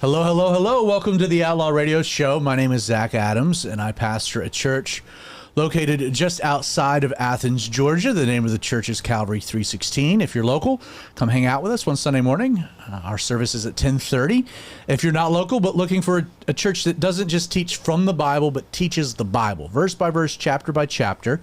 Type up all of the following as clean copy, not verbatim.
Hello, hello, hello. Welcome to the Outlaw Radio Show. My name is Zach Adams, and I pastor a church located just outside of Athens, Georgia. The name of the church is Calvary 316. If you're local, come hang out with us one Sunday morning. Our service is at 10:30. If you're not local but looking for a church that doesn't just teach from the Bible but teaches the Bible, verse by verse, chapter by chapter,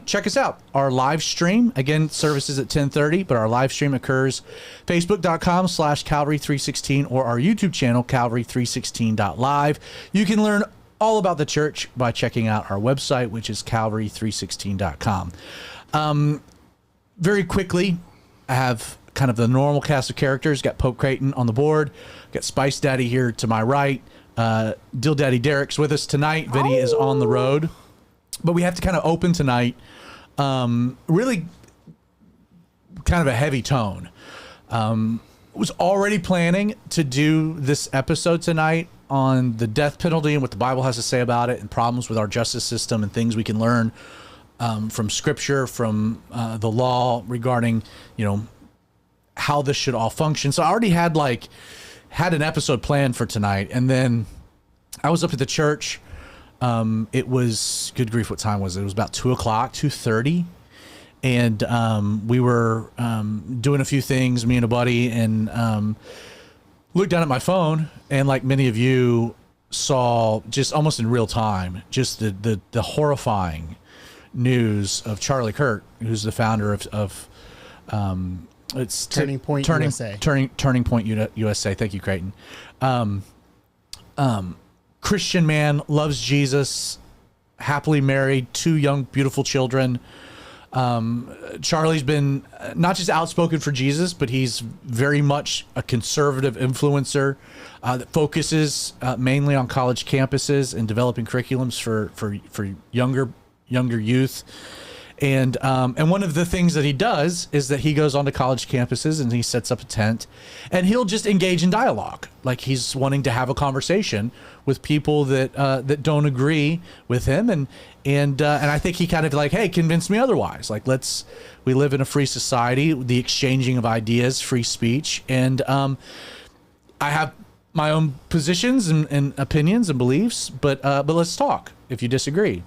check us out. Our live stream, again, service is at 10:30, but our live stream occurs facebook.com/Calvary316 or our YouTube channel, Calvary316.live. You can learn all about the church by checking out our website, which is Calvary316.com. Very quickly, I have kind of the normal cast of characters. Got Pope Creighton on the board. Got Spice Daddy here to my right. Dill Daddy Derek's with us tonight. Vinny is on the road. But we have to kind of open tonight. Really kind of a heavy tone. Was already planning to do this episode tonight on the death penalty and what the Bible has to say about it and problems with our justice system and things we can learn from Scripture, from the law regarding, how this should all function. So I already had an episode planned for tonight, and then I was up at the church. It was, good grief, what time was it? It was about 2 o'clock, 2:30. And we were doing a few things, me and a buddy, and looked down at my phone, and like many of you saw, just almost in real time, just the horrifying news of Charlie Kirk, who's the founder of it's Turning Point USA. Turning Point USA. Thank you, Creighton. Christian man, loves Jesus, happily married, 2 young, beautiful children. Charlie's been not just outspoken for Jesus, but he's very much a conservative influencer that focuses mainly on college campuses and developing curriculums for younger youth. And one of the things that he does is that he goes onto college campuses and he sets up a tent, and he'll just engage in dialogue. Like he's wanting to have a conversation with people that don't agree with him, and I think he kind of like, hey, convince me otherwise. Like we live in a free society, the exchanging of ideas, free speech, and I have my own positions and opinions and beliefs, but let's talk if you disagree.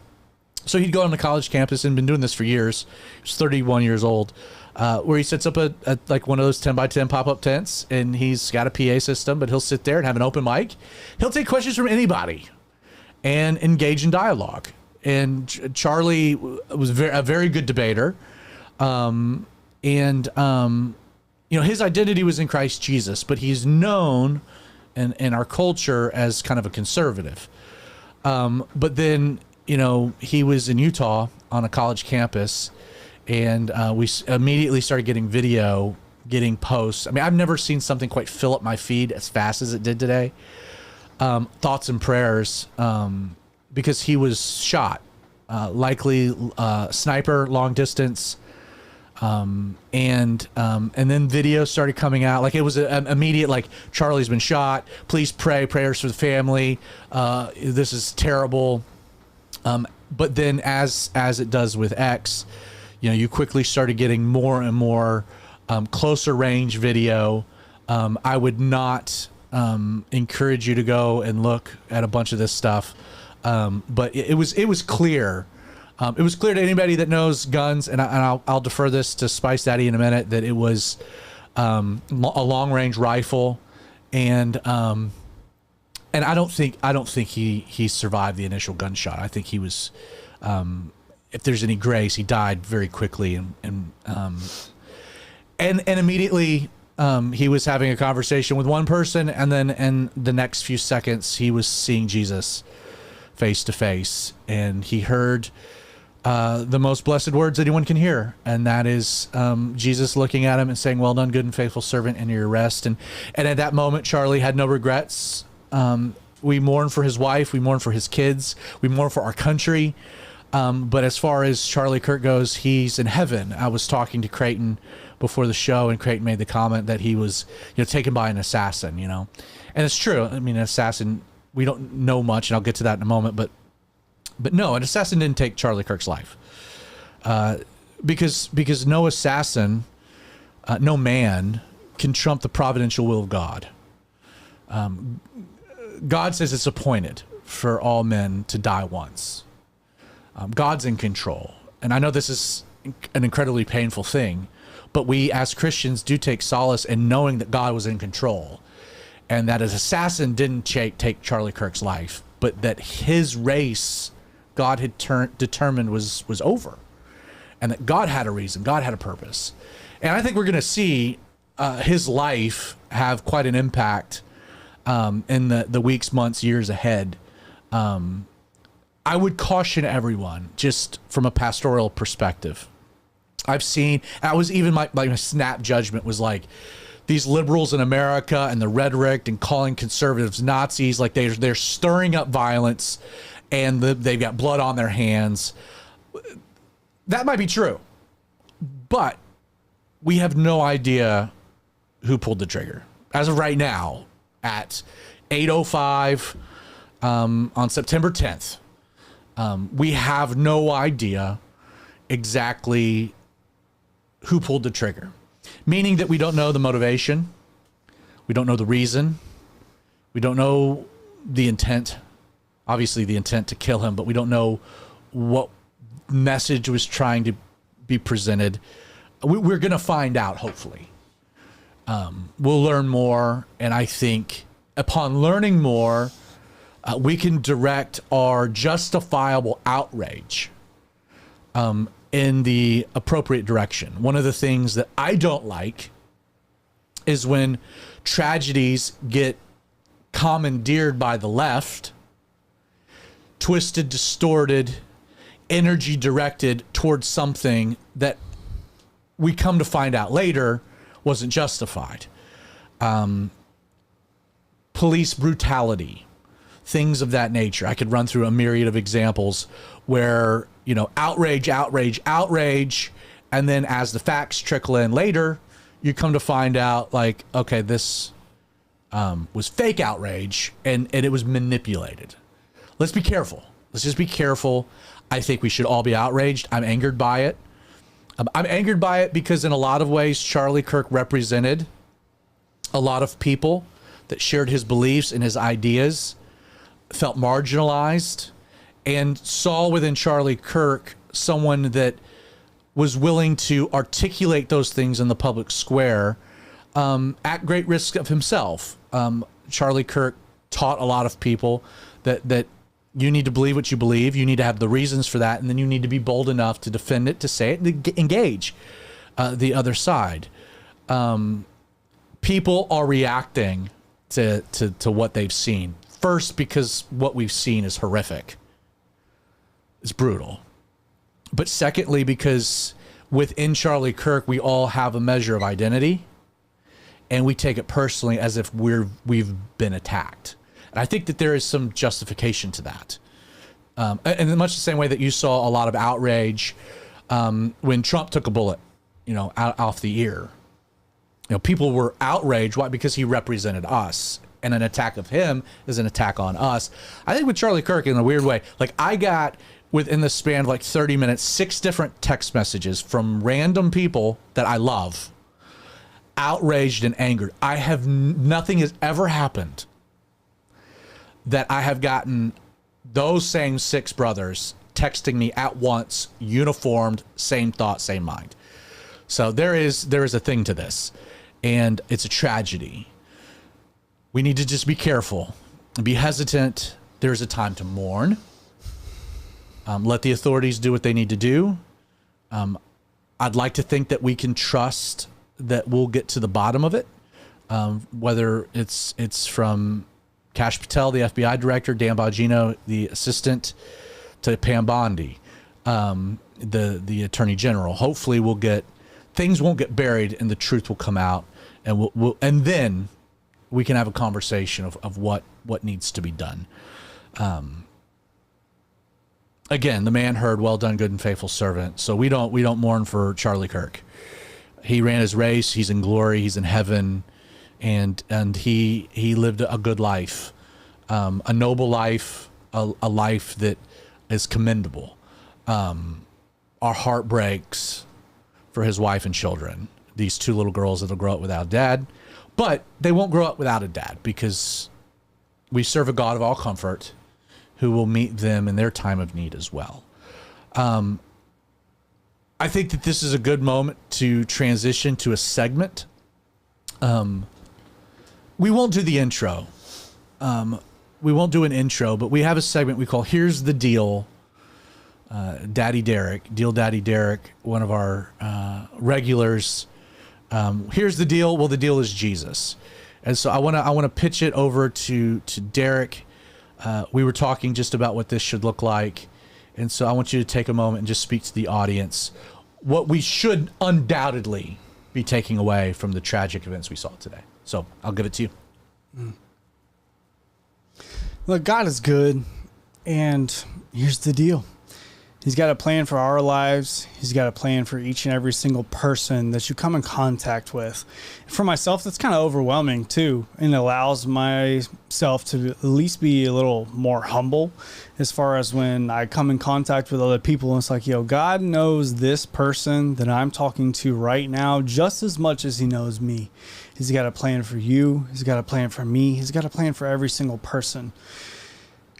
So he'd go on the college campus and been doing this for years. He was 31 years old, where he sets up a like one of those 10 by 10 pop-up tents, and he's got a PA system, but he'll sit there and have an open mic. He'll take questions from anybody and engage in dialogue. And Charlie was a very good debater. His identity was in Christ Jesus, but he's known in our culture as kind of a conservative. But then, he was in Utah on a college campus, and we immediately started getting posts. I mean, I've never seen something quite fill up my feed as fast as it did today. Thoughts and prayers, because he was shot, likely sniper, long distance, and then videos started coming out. Like it was an immediate, like, Charlie's been shot. Please pray, prayers for the family. This is terrible. But then as it does with X, you quickly started getting more and more closer range video. I would not encourage you to go and look at a bunch of this stuff. But it was clear. It was clear to anybody that knows guns, and I'll defer this to Spice Daddy in a minute, that it was a long range rifle, and I don't think he survived the initial gunshot. I think he was, if there's any grace, he died very quickly, and immediately he was having a conversation with one person, and then in the next few seconds he was seeing Jesus face to face, and he heard the most blessed words anyone can hear, and that is Jesus looking at him and saying, "Well done, good and faithful servant, enter your rest." And at that moment, Charlie had no regrets. We mourn for his wife, we mourn for his kids, we mourn for our country. But as far as Charlie Kirk goes, he's in heaven. I was talking to Creighton before the show, and Creighton made the comment that he was, taken by an assassin, and it's true. I mean, an assassin, we don't know much, and I'll get to that in a moment, but no, an assassin didn't take Charlie Kirk's life. Because no assassin, no man can trump the providential will of God. God says it's appointed for all men to die once. God's in control. And I know this is an incredibly painful thing, but we as Christians do take solace in knowing that God was in control and that an assassin didn't take Charlie Kirk's life, but that his race God had determined was over, and that God had a reason, God had a purpose. And I think we're going to see his life have quite an impact in the weeks, months, years ahead. I would caution everyone, just from a pastoral perspective. My snap judgment was like, these liberals in America and the rhetoric and calling conservatives Nazis, like they're stirring up violence and they've got blood on their hands. That might be true, but we have no idea who pulled the trigger. As of right now, at 8:05 on September 10th, we have no idea exactly who pulled the trigger, meaning that we don't know the motivation, we don't know the reason, we don't know the intent, obviously the intent to kill him, but we don't know what message was trying to be presented. We're going to find out, hopefully. We'll learn more, and I think upon learning more, we can direct our justifiable outrage in the appropriate direction. One of the things that I don't like is when tragedies get commandeered by the left, twisted, distorted, energy directed towards something that we come to find out later wasn't justified. Police brutality, things of that nature. I could run through a myriad of examples where, outrage, and then as the facts trickle in later, you come to find out like, okay, this was fake outrage and it was manipulated. Let's be careful. Let's just be careful. I think we should all be outraged. I'm angered by it. I'm angered by it because in a lot of ways, Charlie Kirk represented a lot of people that shared his beliefs and his ideas, felt marginalized, and saw within Charlie Kirk someone that was willing to articulate those things in the public square at great risk of himself. Charlie Kirk taught a lot of people that you need to believe what you believe. You need to have the reasons for that. And then you need to be bold enough to defend it, to say it, and to engage the other side. People are reacting to what they've seen. First, because what we've seen is horrific. It's brutal. But secondly, because within Charlie Kirk, we all have a measure of identity, and we take it personally as if we've been attacked. And I think that there is some justification to that. And in much the same way that you saw a lot of outrage when Trump took a bullet, off the ear. People were outraged. Why? Because he represented us. And an attack of him is an attack on us. I think with Charlie Kirk, in a weird way, like I got within the span of like 30 minutes, 6 different text messages from random people that I love, outraged and angered. Nothing has ever happened that I have gotten those same 6 brothers texting me at once, uniformed, same thought, same mind. So there is a thing to this, and it's a tragedy. We need to just be careful and be hesitant. There's a time to mourn. Let the authorities do what they need to do. I'd like to think that we can trust that we'll get to the bottom of it, whether it's from Kash Patel, the FBI director, Dan Bongino, the assistant, to Pam Bondi, the attorney general. Hopefully things won't get buried and the truth will come out, and then we can have a conversation of what needs to be done. Again, the man heard, "Well done, good and faithful servant." So we don't mourn for Charlie Kirk. He ran his race. He's in glory. He's in heaven, and he lived a good life, a noble life, a life that is commendable. Our heart breaks for his wife and children, these 2 little girls that'll grow up without dad. But they won't grow up without a dad, because we serve a God of all comfort who will meet them in their time of need as well. I think that this is a good moment to transition to a segment. We won't do the intro. We won't do an intro, but we have a segment we call Here's the Deal. Daddy Derek, Deal Daddy Derek, one of our regulars. Here's the deal. Well, the deal is Jesus. And so I want to pitch it over to Derek. We were talking just about what this should look like. And so I want you to take a moment and just speak to the audience what we should undoubtedly be taking away from the tragic events we saw today. So I'll give it to you. Look, God is good, and here's the deal. He's got a plan for our lives. He's got a plan for each and every single person that you come in contact with. For myself, that's kind of overwhelming too, and allows myself to at least be a little more humble as far as when I come in contact with other people. And it's like, God knows this person that I'm talking to right now just as much as he knows me. He's got a plan for you. He's got a plan for me. He's got a plan for every single person.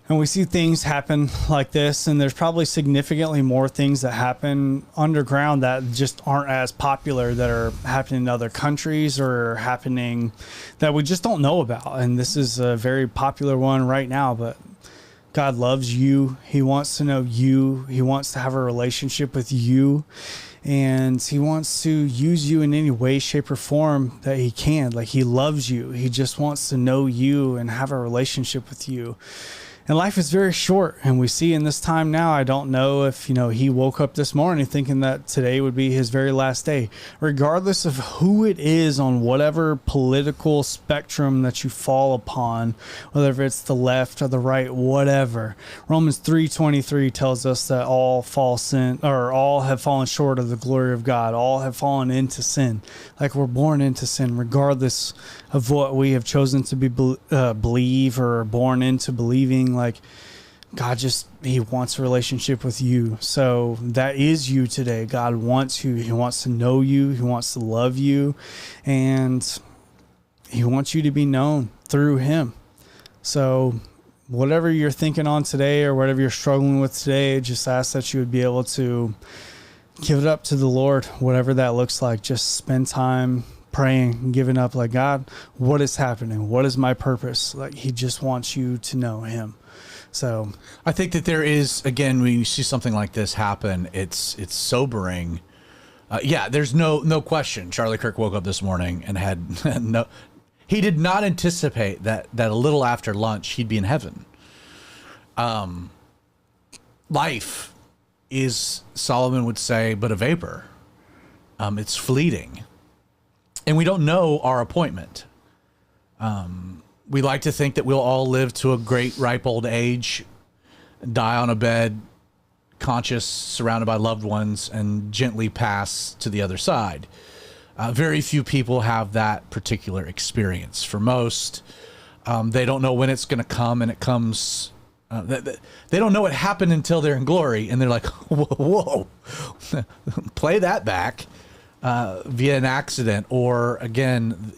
And we see things happen like this, and there's probably significantly more things that happen underground that just aren't as popular, that are happening in other countries or happening that we just don't know about. And this is a very popular one right now, but God loves you. He wants to know you. He wants to have a relationship with you. And he wants to use you in any way, shape, or form that he can. Like, he loves you. He just wants to know you and have a relationship with you. And life is very short, and we see in this time now, I don't know if, he woke up this morning thinking that today would be his very last day. Regardless of who it is on whatever political spectrum that you fall upon, whether it's the left or the right, whatever. Romans 3:23 tells us that all have fallen short of the glory of God. All have fallen into sin. Like, we're born into sin, regardless of what we have chosen to believe or born into believing. Like, God he wants a relationship with you. So that is you today. God wants you. He wants to know you. He wants to love you. And he wants you to be known through him. So whatever you're thinking on today or whatever you're struggling with today, just ask that you would be able to give it up to the Lord, whatever that looks like. Just spend time praying and giving up, like, God, what is happening? What is my purpose? Like, he just wants you to know him. So I think that there is, again, when you see something like this happen, it's sobering. There's no question. Charlie Kirk woke up this morning and had he did not anticipate that a little after lunch he'd be in heaven. Life is, Solomon would say, but a vapor. It's fleeting. And we don't know our appointment. We like to think that we'll all live to a great, ripe old age, die on a bed, conscious, surrounded by loved ones, and gently pass to the other side. Very few people have that particular experience. For most, they don't know when it's going to come, and it comes. They don't know it happened until they're in glory, and they're like, whoa, play that back. Via an accident, or again,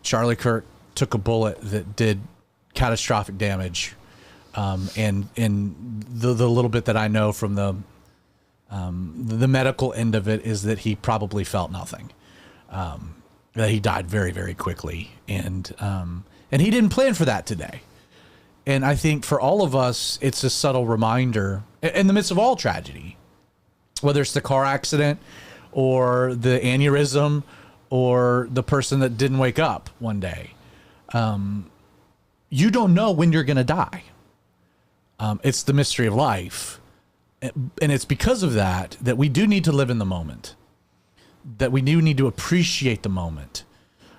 Charlie Kirk took a bullet that did catastrophic damage, and the little bit that I know from the medical end of it is that he probably felt nothing, that he died very, very quickly, and he didn't plan for that today. And I think for all of us, it's a subtle reminder in the midst of all tragedy. Whether it's the car accident or the aneurysm or the person that didn't wake up one day, you don't know when you're going to die. It's the mystery of life. And it's because of that we do need to live in the moment, that we do need to appreciate the moment.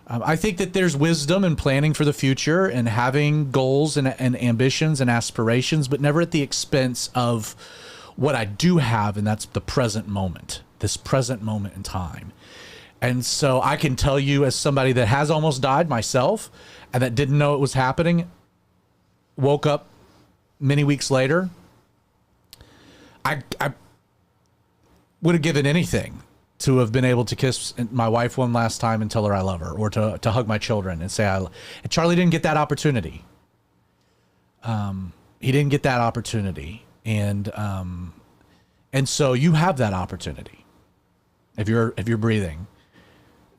I think that there's wisdom in planning for the future and having goals and ambitions and aspirations, but never at the expense of what I do have, and that's the present moment, this present moment in time. And so I can tell you, as somebody that has almost died myself and that didn't know it was happening, woke up many weeks later, I would have given anything to have been able to kiss my wife one last time and tell her I love her, or to hug my children and say and Charlie didn't get that opportunity. He didn't get that opportunity, and so you have that opportunity if you're breathing.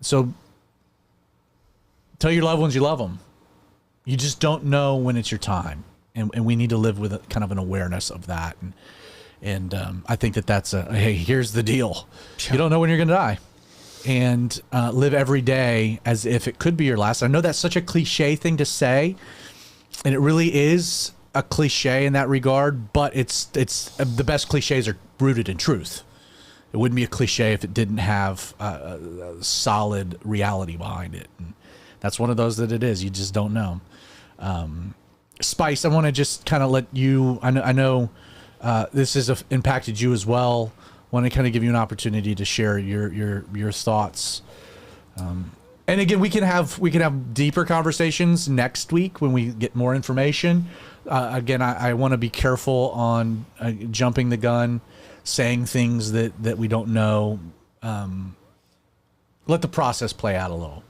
So tell your loved ones you love them. You just don't know when it's your time, and we need to live with a kind of an awareness of that. And I think that's hey, here's the deal. You don't know when you're going to die, and live every day as if it could be your last. I know that's such a cliche thing to say, and it really is a cliche in that regard, but it's the best cliches are rooted in truth. It wouldn't be a cliche if it didn't have a solid reality behind it. And that's one of those that it is. You just don't know. Spice, I want to just kind of let you, I know this has impacted you as well. Want to kind of give you an opportunity to share your thoughts. And again, we can have deeper conversations next week when we get more information. Again, I want to be careful on jumping the gun, saying things that we don't know. Let the process play out a little.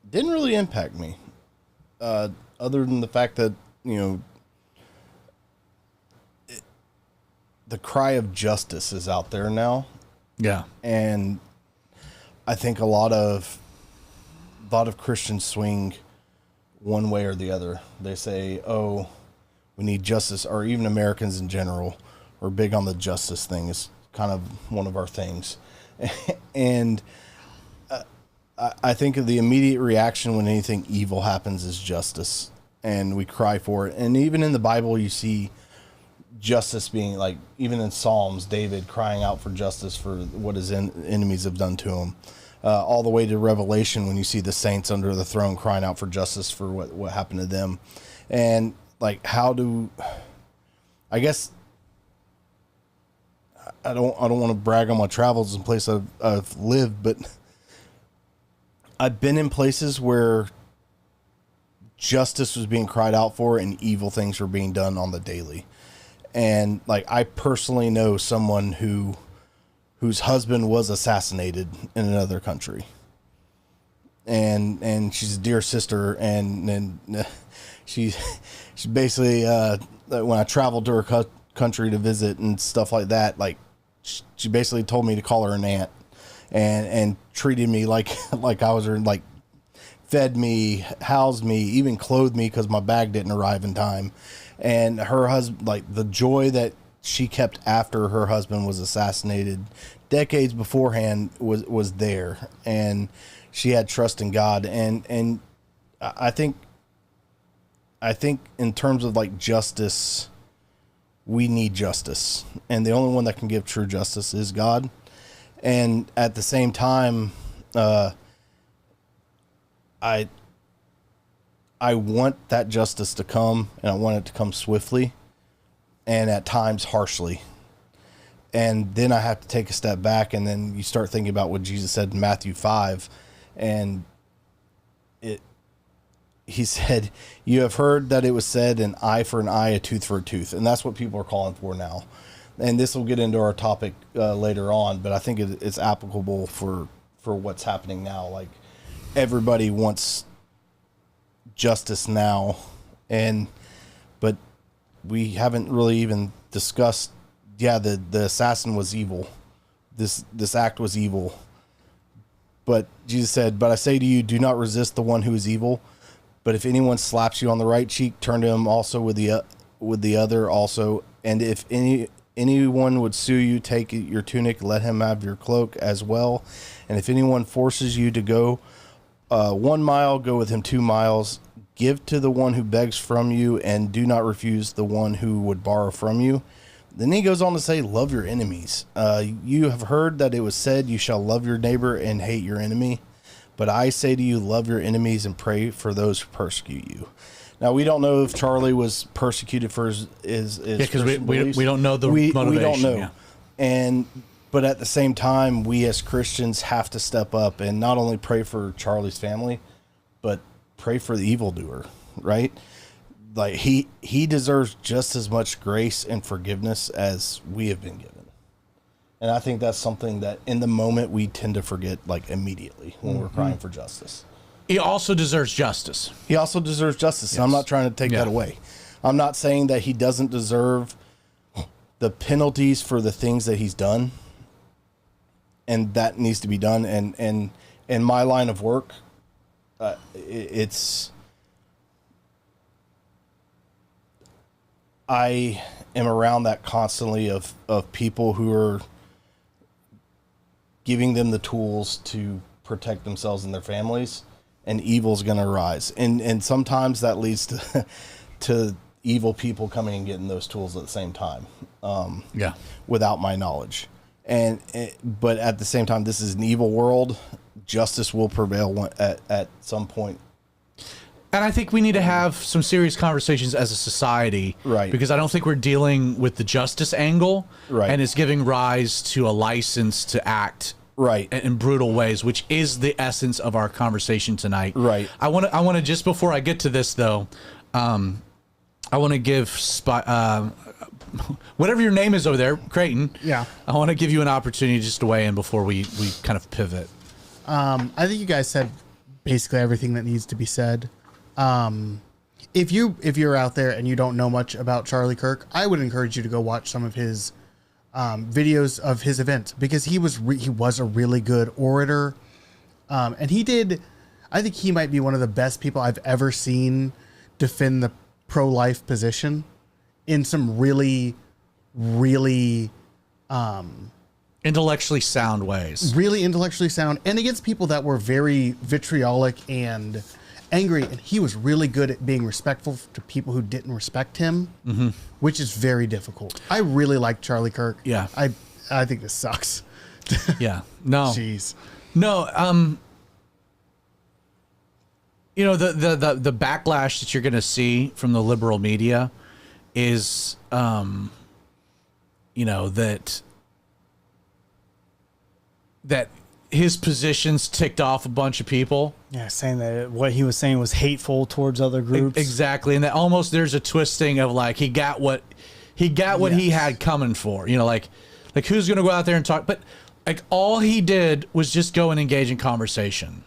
Didn't really impact me, other than the fact that, the cry of justice is out there now. Yeah. And I think a lot of Christians swing one way or the other. They say, oh, we need justice, or even Americans in general are big on the justice thing. It's kind of one of our things. And I think of the immediate reaction when anything evil happens is justice, and we cry for it. And even in the Bible, you see justice being, like, even in Psalms, David crying out for justice for what his enemies have done to him. All the way to Revelation, when you see the saints under the throne crying out for justice for what happened to them. And, like, I guess I don't want to brag on my travels and places I've lived, but I've been in places where justice was being cried out for and evil things were being done on the daily. And, like, I personally know someone whose husband was assassinated in another country, and she's a dear sister, and she basically when I traveled to her country to visit and stuff like that, like, she basically told me to call her an aunt, and treated me like I was her, like, fed me, housed me, even clothed me because my bag didn't arrive in time. And her husband, like, the joy that she kept after her husband was assassinated decades beforehand was there, and she had trust in God. And I think in terms of, like, justice, we need justice, and the only one that can give true justice is God. And at the same time, I want that justice to come, and I want it to come swiftly, and at times harshly. And then I have to take a step back, and then you start thinking about what Jesus said in Matthew 5, and he said, "You have heard that it was said, an eye for an eye, a tooth for a tooth," and that's what people are calling for now. And this will get into our topic later on, but I think it's applicable for what's happening now. Like, everybody wants justice now, but we haven't really even discussed. Yeah, the assassin was evil. This act was evil. But Jesus said, "But I say to you, do not resist the one who is evil. But if anyone slaps you on the right cheek, turn to him also with the other also. And if anyone would sue you, take your tunic, let him have your cloak as well. And if anyone forces you to go 1 mile, go with him 2 miles. Give to the one who begs from you, and do not refuse the one who would borrow from you." Then he goes on to say, love your enemies. You have heard that it was said, you shall love your neighbor and hate your enemy. But I say to you, love your enemies and pray for those who persecute you. Now, we don't know if Charlie was persecuted for his because we don't know the motivation. We don't know. Yeah. But at the same time, we as Christians have to step up and not only pray for Charlie's family, but pray for the evildoer, right? Like, he deserves just as much grace and forgiveness as we have been given. And I think that's something that in the moment we tend to forget, like, immediately when we're crying for justice. He also deserves justice. He also deserves justice. Yes. And I'm not trying to take that away. I'm not saying that he doesn't deserve the penalties for the things that he's done. And that needs to be done. And in my line of work, I am around that constantly of people who are giving them the tools to protect themselves and their families, and evil's going to rise. And sometimes that leads to evil people coming and getting those tools at the same time. Without my knowledge. But at the same time, this is an evil world. Justice will prevail at some point. And I think we need to have some serious conversations as a society. Right. Because I don't think we're dealing with the justice angle. Right. And it's giving rise to a license to act right in brutal ways, which is the essence of our conversation tonight. Right. I want to just before I get to this though, I want to give whatever your name is over there, Creighton. Yeah. I want to give you an opportunity just to weigh in before we kind of pivot. I think you guys said basically everything that needs to be said. If you're out there and you don't know much about Charlie Kirk, I would encourage you to go watch some of his videos of his event, because he was a really good orator, and I think he might be one of the best people I've ever seen defend the pro-life position in some really, really intellectually sound ways. Really intellectually sound, and against people that were very vitriolic and angry. And he was really good at being respectful to people who didn't respect him, which is very difficult. I really like Charlie Kirk. Yeah. I think this sucks. Yeah. No. Jeez. No. You know, the backlash that you're going to see from the liberal media is, you know, that his positions ticked off a bunch of people. Yeah, saying that what he was saying was hateful towards other groups. Exactly, and that almost there's a twisting of like he got what he had coming for. You know, like who's going to go out there and talk? But like all he did was just go and engage in conversation.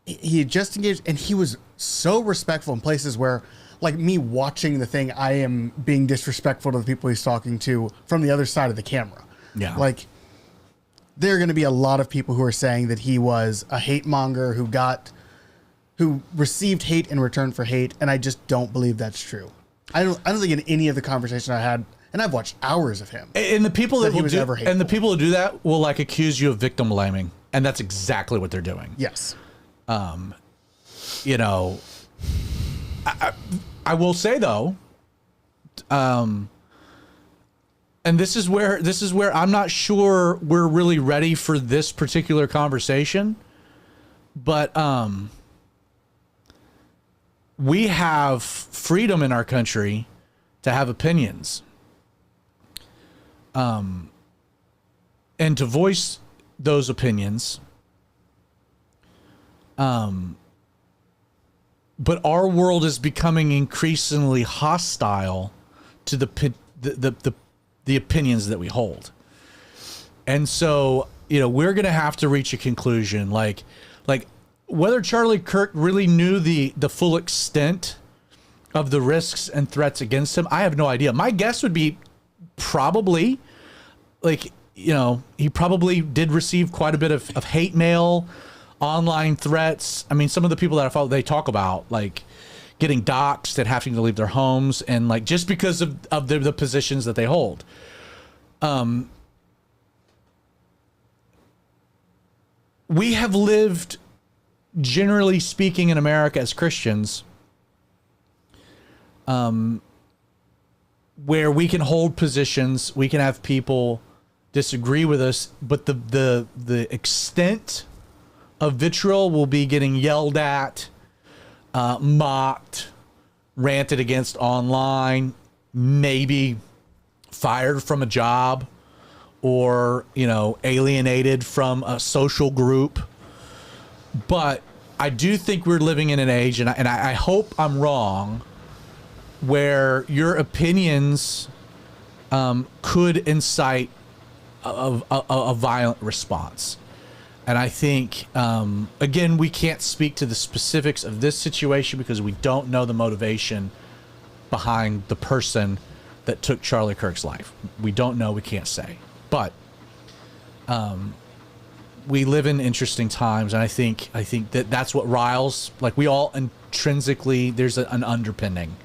He just engaged, and he was so respectful in places where, like me watching the thing, I am being disrespectful to the people he's talking to from the other side of the camera. Yeah, like there are going to be a lot of people who are saying that he was a hate monger who received hate in return for hate, and I just don't believe that's true. I don't think in any of the conversation I had, and I've watched hours of him, and the people that the people who do that will like accuse you of victim blaming, and that's exactly what they're doing. Yes. You know, I will say though, and this is where I'm not sure we're really ready for this particular conversation, but we have freedom in our country to have opinions, and to voice those opinions. But our world is becoming increasingly hostile to the opinions that we hold. And so, you know, we're going to have to reach a conclusion, like whether Charlie Kirk really knew the full extent of the risks and threats against him. I have no idea. My guess would be probably, like, you know, he probably did receive quite a bit of hate mail, online threats. I mean, some of the people that I follow, they talk about like getting doxxed and having to leave their homes, and like just because of the positions that they hold. We have lived, generally speaking, in America as Christians, where we can hold positions, we can have people disagree with us, but the extent of vitriol will be getting yelled at, mocked, ranted against online, maybe fired from a job, or, you know, alienated from a social group. But I do think we're living in an age, and I hope I'm wrong, where your opinions could incite a violent response. And I think, again, we can't speak to the specifics of this situation because we don't know the motivation behind the person that took Charlie Kirk's life. We don't know. We can't say. But we live in interesting times, and I think that's what riles. Like, we all intrinsically, there's an underpinning.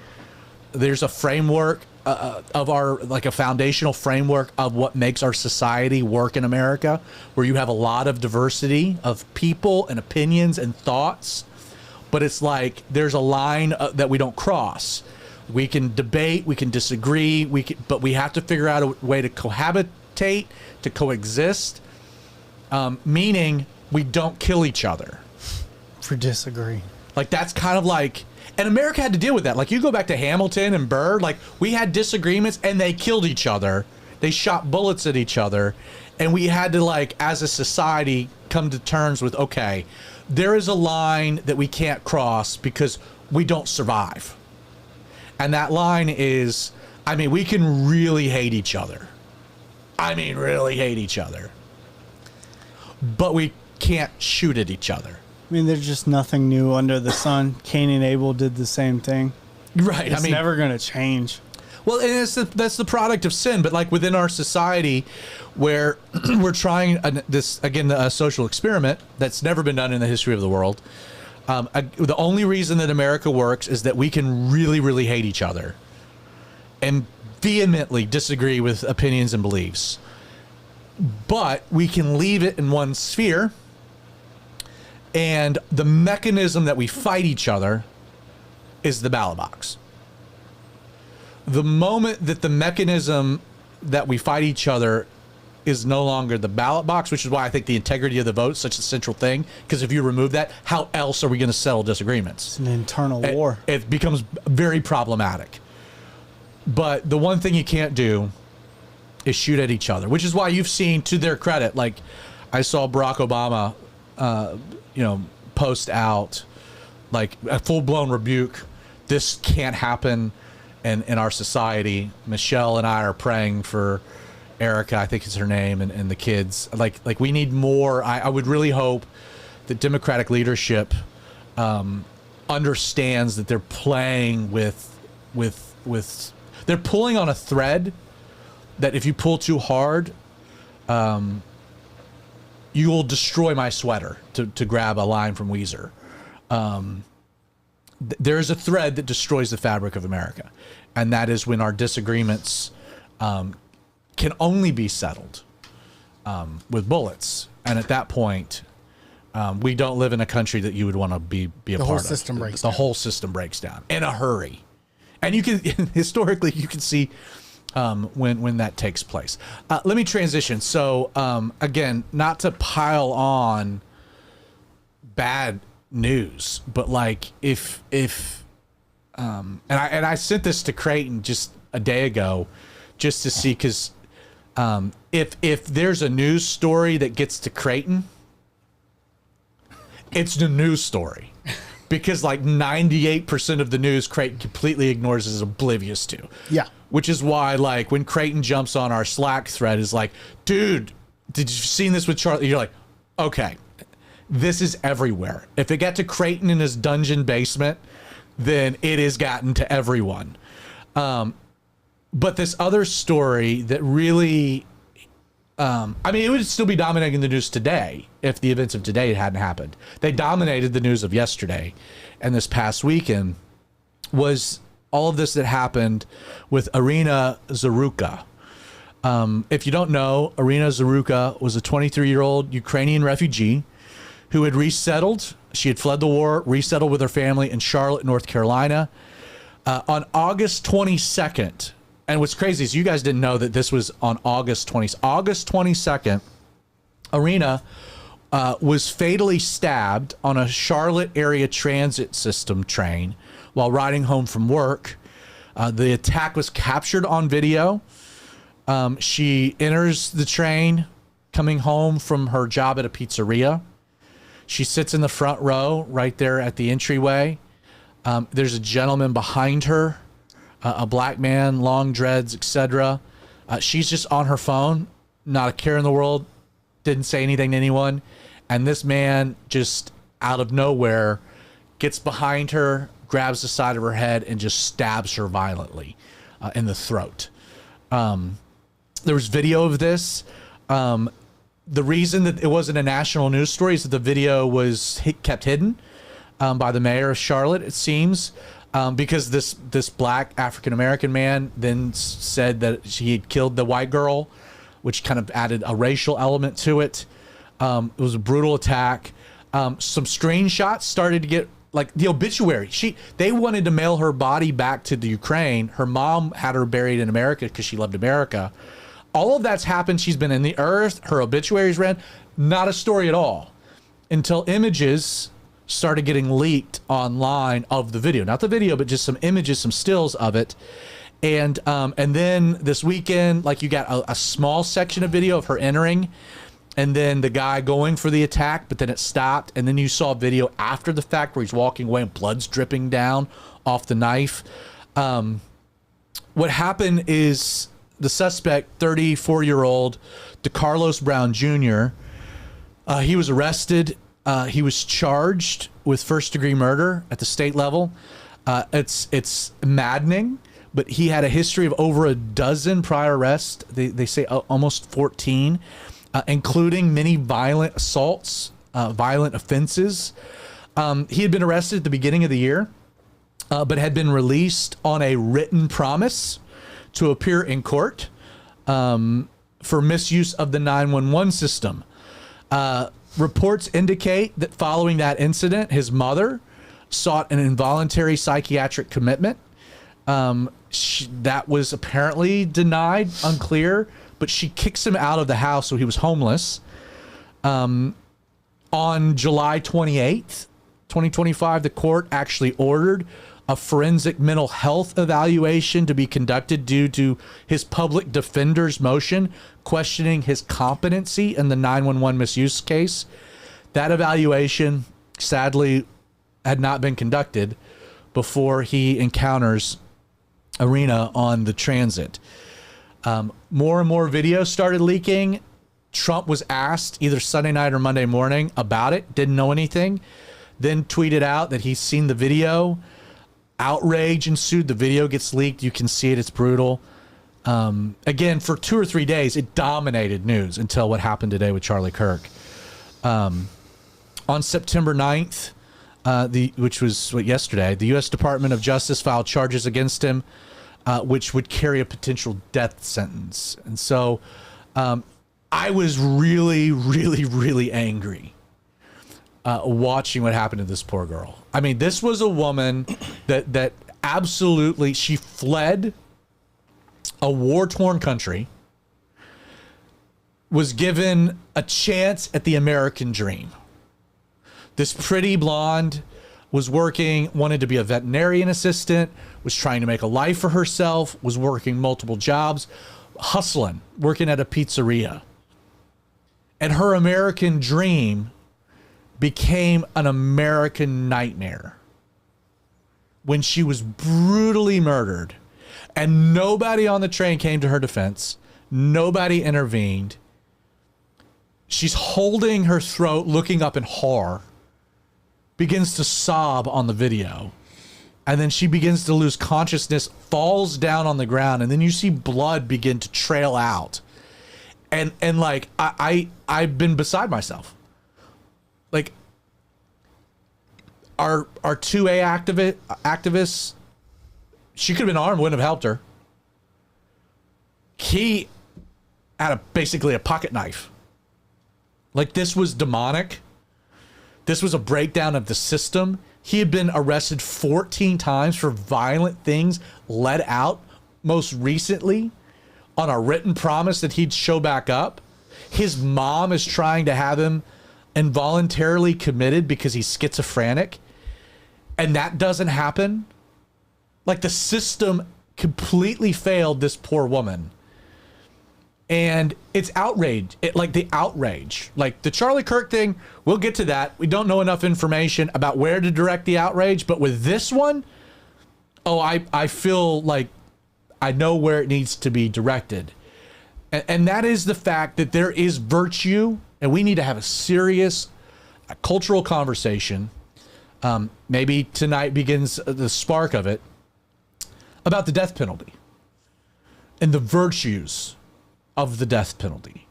There's a framework of our, like a foundational framework of what makes our society work in America, where you have a lot of diversity of people and opinions and thoughts, but it's like there's a line that we don't cross. We can debate, we can disagree, but we have to figure out a way to cohabitate, to coexist, meaning we don't kill each other for disagreeing. Like, that's kind of like, and America had to deal with that. Like, you go back to Hamilton and Burr, like, we had disagreements and they killed each other. They shot bullets at each other. And we had to, like, as a society, come to terms with, okay, there is a line that we can't cross because we don't survive. And that line is, I mean, we can really hate each other. I mean, really hate each other. But we can't shoot at each other. I mean, there's just nothing new under the sun. Cain and Abel did the same thing. Right. It's never going to change. Well, and that's the product of sin. But like within our society, where we're trying a social experiment that's never been done in the history of the world. The only reason that America works is that we can really, really hate each other and vehemently disagree with opinions and beliefs. But we can leave it in one sphere. And the mechanism that we fight each other is the ballot box. The moment that the mechanism that we fight each other is no longer the ballot box, which is why I think the integrity of the vote is such a central thing, because if you remove that, how else are we going to settle disagreements? It's an internal war. It becomes very problematic. But the one thing you can't do is shoot at each other, which is why you've seen, to their credit, like I saw Barack Obama post out like a full-blown rebuke. This can't happen in our society. Michelle and I are praying for Erica, I think is her name, and the kids. Like we need more. I would really hope that Democratic leadership understands that they're playing with they're pulling on a thread that if you pull too hard, you will destroy my sweater, to grab a line from Weezer. There is a thread that destroys the fabric of America, and that is when our disagreements can only be settled with bullets. And at that point, we don't live in a country that you would want to be a part of. The whole system breaks down. The whole system breaks down in a hurry. And you can, historically, you can see when that takes place. Let me transition. So again, not to pile on bad news, but like if and I sent this to Creighton just a day ago, just to see, because if there's a news story that gets to Creighton, it's the news story. Because like 98% of the news Creighton completely ignores, is oblivious to. Yeah. Which is why, like, when Creighton jumps on our Slack thread, is like, dude, did you seen this with Charlie? You're like, okay, this is everywhere. If it got to Creighton in his dungeon basement, then it has gotten to everyone. But this other story that really, I mean, it would still be dominating the news today if the events of today hadn't happened. They dominated the news of yesterday and this past weekend was all of this that happened with Iryna Zarutska. If you don't know, Iryna Zarutska was a 23-year-old Ukrainian refugee who had resettled. She had fled the war, resettled with her family in Charlotte, North Carolina. On August 22nd, and what's crazy is you guys didn't know that this was on August 22nd, Iryna was fatally stabbed on a Charlotte area transit system train while riding home from work. The attack was captured on video. She enters the train coming home from her job at a pizzeria. She sits in the front row right there at the entryway. There's a gentleman behind her, a black man, long dreads, etc. She's just on her phone, not a care in the world, didn't say anything to anyone. And this man just out of nowhere gets behind her, grabs the side of her head, and just stabs her violently in the throat. There was video of this. The reason that it wasn't a national news story is that the video was kept hidden by the mayor of Charlotte, it seems, because this black African-American man then said that he had killed the white girl, which kind of added a racial element to it. It was a brutal attack. Some screenshots started to get, like, the obituary. They wanted to mail her body back to the Ukraine. Her mom had her buried in America because she loved America. All of that's happened. She's been in the earth. Her obituary's read. Not a story at all until images started getting leaked online of the video. Not the video, but just some images, some stills of it. And then this weekend, like, you got a small section of video of her entering, and then the guy going for the attack, but then it stopped. And then you saw video after the fact where he's walking away and blood's dripping down off the knife. What happened is the suspect, 34-year-old DeCarlos Brown Jr., he was arrested. He was charged with first-degree murder at the state level. It's maddening, but he had a history of over a dozen prior arrests. They say almost 14. Including many violent assaults, violent offenses. He had been arrested at the beginning of the year, but had been released on a written promise to appear in court for misuse of the 911 system. Reports indicate that following that incident, his mother sought an involuntary psychiatric commitment. That was apparently denied, unclear. But she kicks him out of the house, so he was homeless. On July 28th, 2025, the court actually ordered a forensic mental health evaluation to be conducted due to his public defender's motion questioning his competency in the 911 misuse case. That evaluation, sadly, had not been conducted before he encounters Iryna on the transit. More and more videos started leaking. Trump was asked either Sunday night or Monday morning about it, didn't know anything, then tweeted out that he's seen the video. Outrage ensued. The video gets leaked. You can see it. It's brutal. Again, for 2 or 3 days, it dominated news until what happened today with Charlie Kirk. On September 9th, which was yesterday, the U.S. Department of Justice filed charges against him, which would carry a potential death sentence. And so I was really, really, really angry watching what happened to this poor girl. I mean, this was a woman that absolutely, she fled a war-torn country, was given a chance at the American dream. This pretty blonde was working, wanted to be a veterinarian assistant, was trying to make a life for herself, was working multiple jobs, hustling, working at a pizzeria. And her American dream became an American nightmare when she was brutally murdered. And nobody on the train came to her defense. Nobody intervened. She's holding her throat, looking up in horror, begins to sob on the video, and then she begins to lose consciousness, falls down on the ground, and then you see blood begin to trail out. And like, I've been beside myself. Like, our 2A activists, she could have been armed, wouldn't have helped her. He had basically a pocket knife. Like, this was demonic. This was a breakdown of the system. He had been arrested 14 times for violent things, let out most recently on a written promise that he'd show back up. His mom is trying to have him involuntarily committed because he's schizophrenic. And that doesn't happen. Like, the system completely failed this poor woman. And it's outrage. The outrage. Like, the Charlie Kirk thing, we'll get to that. We don't know enough information about where to direct the outrage. But with this one, I feel like I know where it needs to be directed. And that is the fact that there is virtue, and we need to have a serious cultural conversation. Maybe tonight begins the spark of it, about the death penalty and the virtues of the death penalty.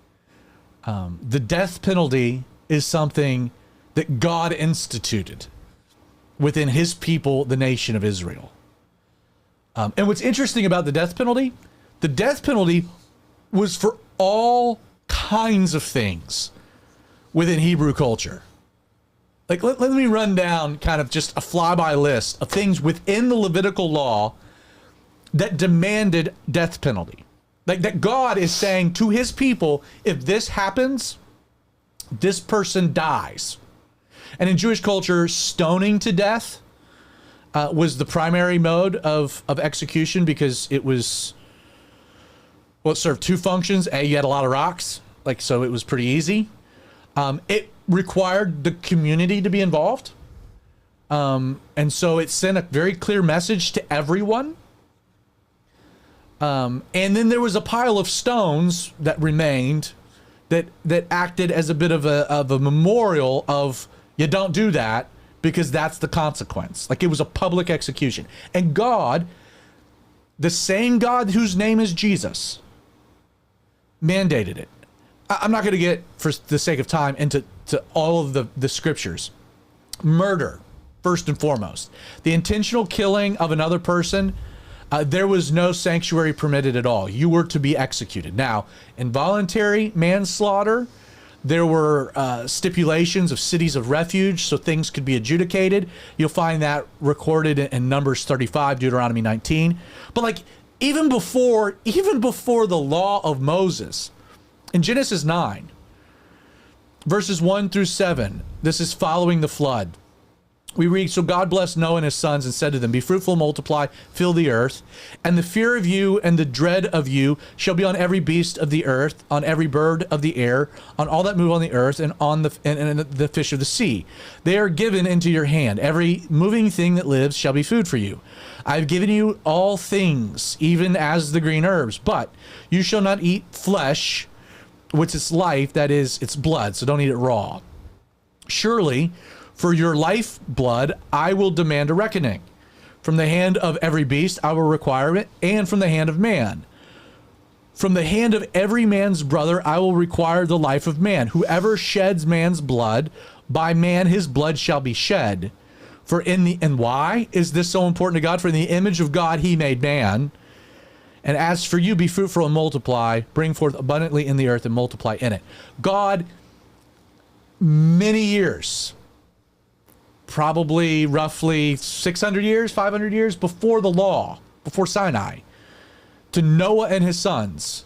The death penalty is something that God instituted within his people, the nation of Israel. And what's interesting about the death penalty was for all kinds of things within Hebrew culture. Like, let me run down kind of just a flyby list of things within the Levitical law that demanded death penalty. Like, that God is saying to his people, if this happens, this person dies. And in Jewish culture, stoning to death was the primary mode of execution, because it was, well, it served two functions. A, you had a lot of rocks, like, so it was pretty easy. It required the community to be involved. And so it sent a very clear message to everyone. And then there was a pile of stones that remained that acted as a bit of a memorial of, you don't do that, because that's the consequence. Like, it was a public execution. And God, the same God whose name is Jesus, mandated it. I'm not going to get, for the sake of time, into all of the scriptures. Murder, first and foremost. The intentional killing of another person, there was no sanctuary permitted at all. You were to be executed. Now, involuntary manslaughter, there were stipulations of cities of refuge so things could be adjudicated. You'll find that recorded in Numbers 35, Deuteronomy 19. But like, even before the law of Moses, in Genesis 9, verses 1 through 7, this is following the flood. We read, so God blessed Noah and his sons and said to them, be fruitful, multiply, fill the earth. And the fear of you and the dread of you shall be on every beast of the earth, on every bird of the air, on all that move on the earth, and on the fish of the sea. They are given into your hand. Every moving thing that lives shall be food for you. I have given you all things, even as the green herbs. But you shall not eat flesh, which is life, that is, its blood. So don't eat it raw. Surely, for your life blood, I will demand a reckoning. From the hand of every beast, I will require it, and from the hand of man. From the hand of every man's brother, I will require the life of man. Whoever sheds man's blood, by man his blood shall be shed. And why is this so important to God? For in the image of God he made man. And as for you, be fruitful and multiply, bring forth abundantly in the earth and multiply in it. God, many years, probably roughly 600 years, 500 years before the law, before Sinai, to Noah and his sons,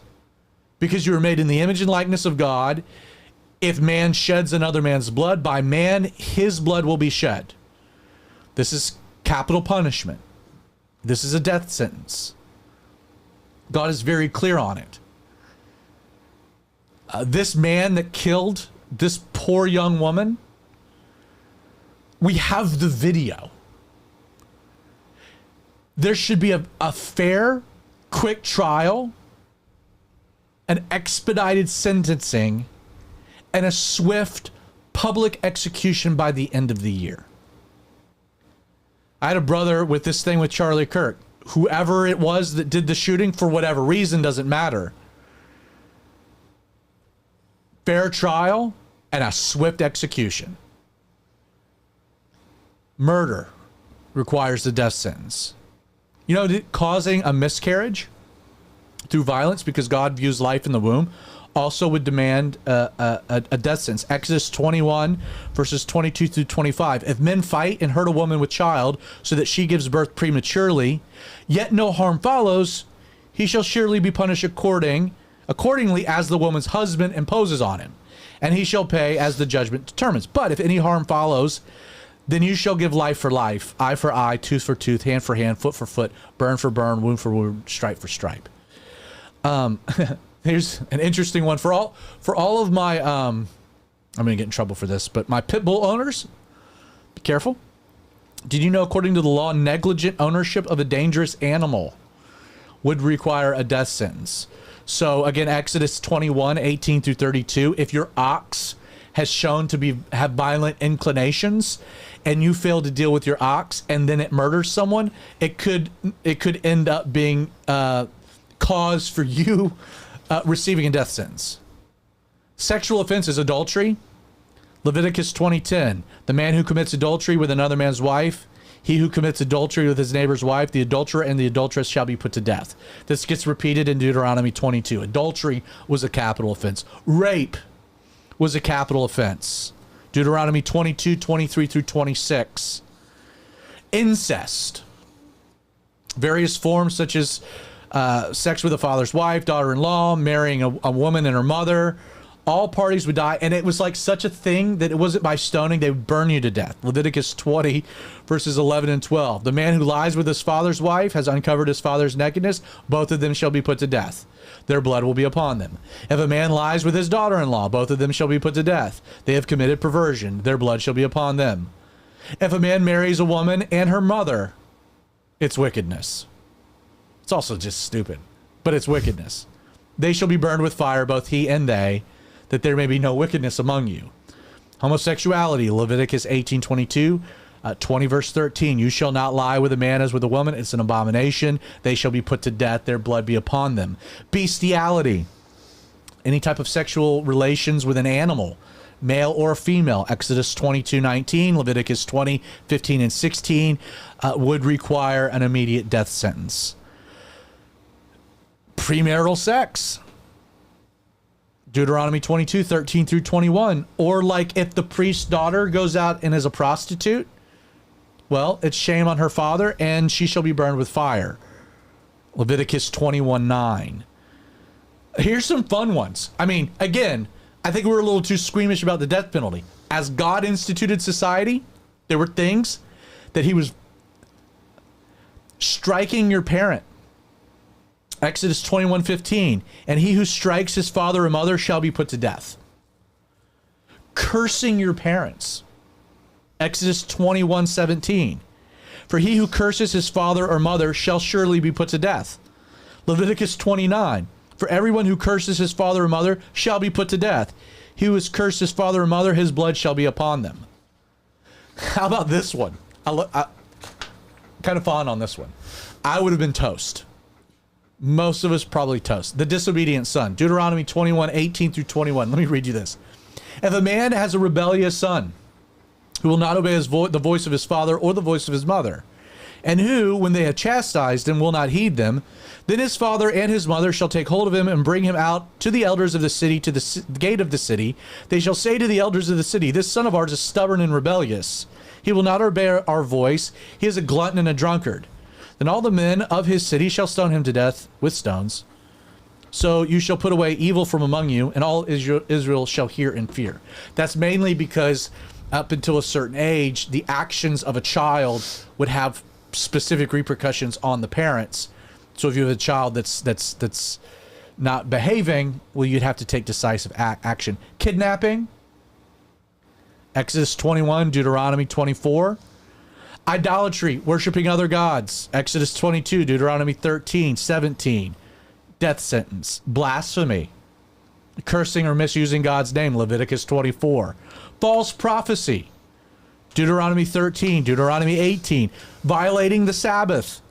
because you were made in the image and likeness of God. If man sheds another man's blood, by man his blood will be shed. This is capital punishment. This is a death sentence. God is very clear on it. This man that killed this poor young woman, we have the video. There should be a fair, quick trial, an expedited sentencing, and a swift public execution by the end of the year. I had a brother with this thing with Charlie Kirk. Whoever it was that did the shooting, for whatever reason, doesn't matter. Fair trial and a swift execution. Murder requires the death sentence. You know, causing a miscarriage through violence, because God views life in the womb, also would demand a death sentence. Exodus 21, verses 22 through 25. If men fight and hurt a woman with child so that she gives birth prematurely, yet no harm follows, he shall surely be punished accordingly as the woman's husband imposes on him, and he shall pay as the judgment determines. But if any harm follows, then you shall give life for life, eye for eye, tooth for tooth, hand for hand, foot for foot, burn for burn, wound for wound, stripe for stripe. Here's an interesting one for all of my I'm gonna get in trouble for this, but my pit bull owners, be careful. Did you know, according to the law, negligent ownership of a dangerous animal would require a death sentence. So again, Exodus 21, 18 through 32, if your ox has shown to have violent inclinations and you fail to deal with your ox and then it murders someone, it could end up being cause for you receiving a death sentence. Sexual offenses, adultery, Leviticus 20:10, the man who commits adultery with another man's wife, he who commits adultery with his neighbor's wife, the adulterer and the adulteress shall be put to death. This gets repeated in Deuteronomy 22. Adultery was a capital offense. Rape was a capital offense. Deuteronomy 22, 23 through 26. Incest. Various forms such as sex with a father's wife, daughter-in-law, marrying a woman and her mother. All parties would die, and it was like such a thing that it wasn't by stoning, they would burn you to death. Leviticus 20, verses 11 and 12. The man who lies with his father's wife has uncovered his father's nakedness. Both of them shall be put to death. Their blood will be upon them. If a man lies with his daughter-in-law, both of them shall be put to death. They have committed perversion. Their blood shall be upon them. If a man marries a woman and her mother, it's wickedness. It's also just stupid, but it's wickedness. They shall be burned with fire, both he and they, that there may be no wickedness among you. Homosexuality, Leviticus 18:22, 20 verse 13. You shall not lie with a man as with a woman. It's an abomination. They shall be put to death. Their blood be upon them. Bestiality, any type of sexual relations with an animal, male or female. Exodus 22:19, Leviticus 20:15 and 16 would require an immediate death sentence. Premarital sex, Deuteronomy 22, 13 through 21. Or like if the priest's daughter goes out and is a prostitute, well, it's shame on her father and she shall be burned with fire. Leviticus 21:9. Here's some fun ones. I mean, again, I think we're a little too squeamish about the death penalty. As God instituted society, there were things that he was striking your parent. Exodus 21:15, and he who strikes his father or mother shall be put to death. Cursing your parents. Exodus 21:17, for he who curses his father or mother shall surely be put to death. Leviticus 29, for everyone who curses his father or mother shall be put to death. He who has cursed his father or mother, his blood shall be upon them. How about this one? I kind of fond on this one. I would have been toast. Most of us probably toast. The disobedient son. Deuteronomy 21:18 through 21. Let me read you this. If a man has a rebellious son who will not obey the voice of his father or the voice of his mother, and who, when they have chastised him, will not heed them, then his father and his mother shall take hold of him and bring him out to the elders of the city, to the gate of the city. They shall say to the elders of the city, this son of ours is stubborn and rebellious. He will not obey our voice. He is a glutton and a drunkard. Then all the men of his city shall stone him to death with stones. So you shall put away evil from among you, and all Israel shall hear and fear. That's mainly because up until a certain age, the actions of a child would have specific repercussions on the parents. So if you have a child that's not behaving, well, you'd have to take decisive action. Kidnapping, Exodus 21, Deuteronomy 24. Idolatry, worshiping other gods, Exodus 22, Deuteronomy 13, 17. Death sentence. Blasphemy, cursing or misusing God's name, Leviticus 24. False prophecy, Deuteronomy 13, Deuteronomy 18. Violating the Sabbath,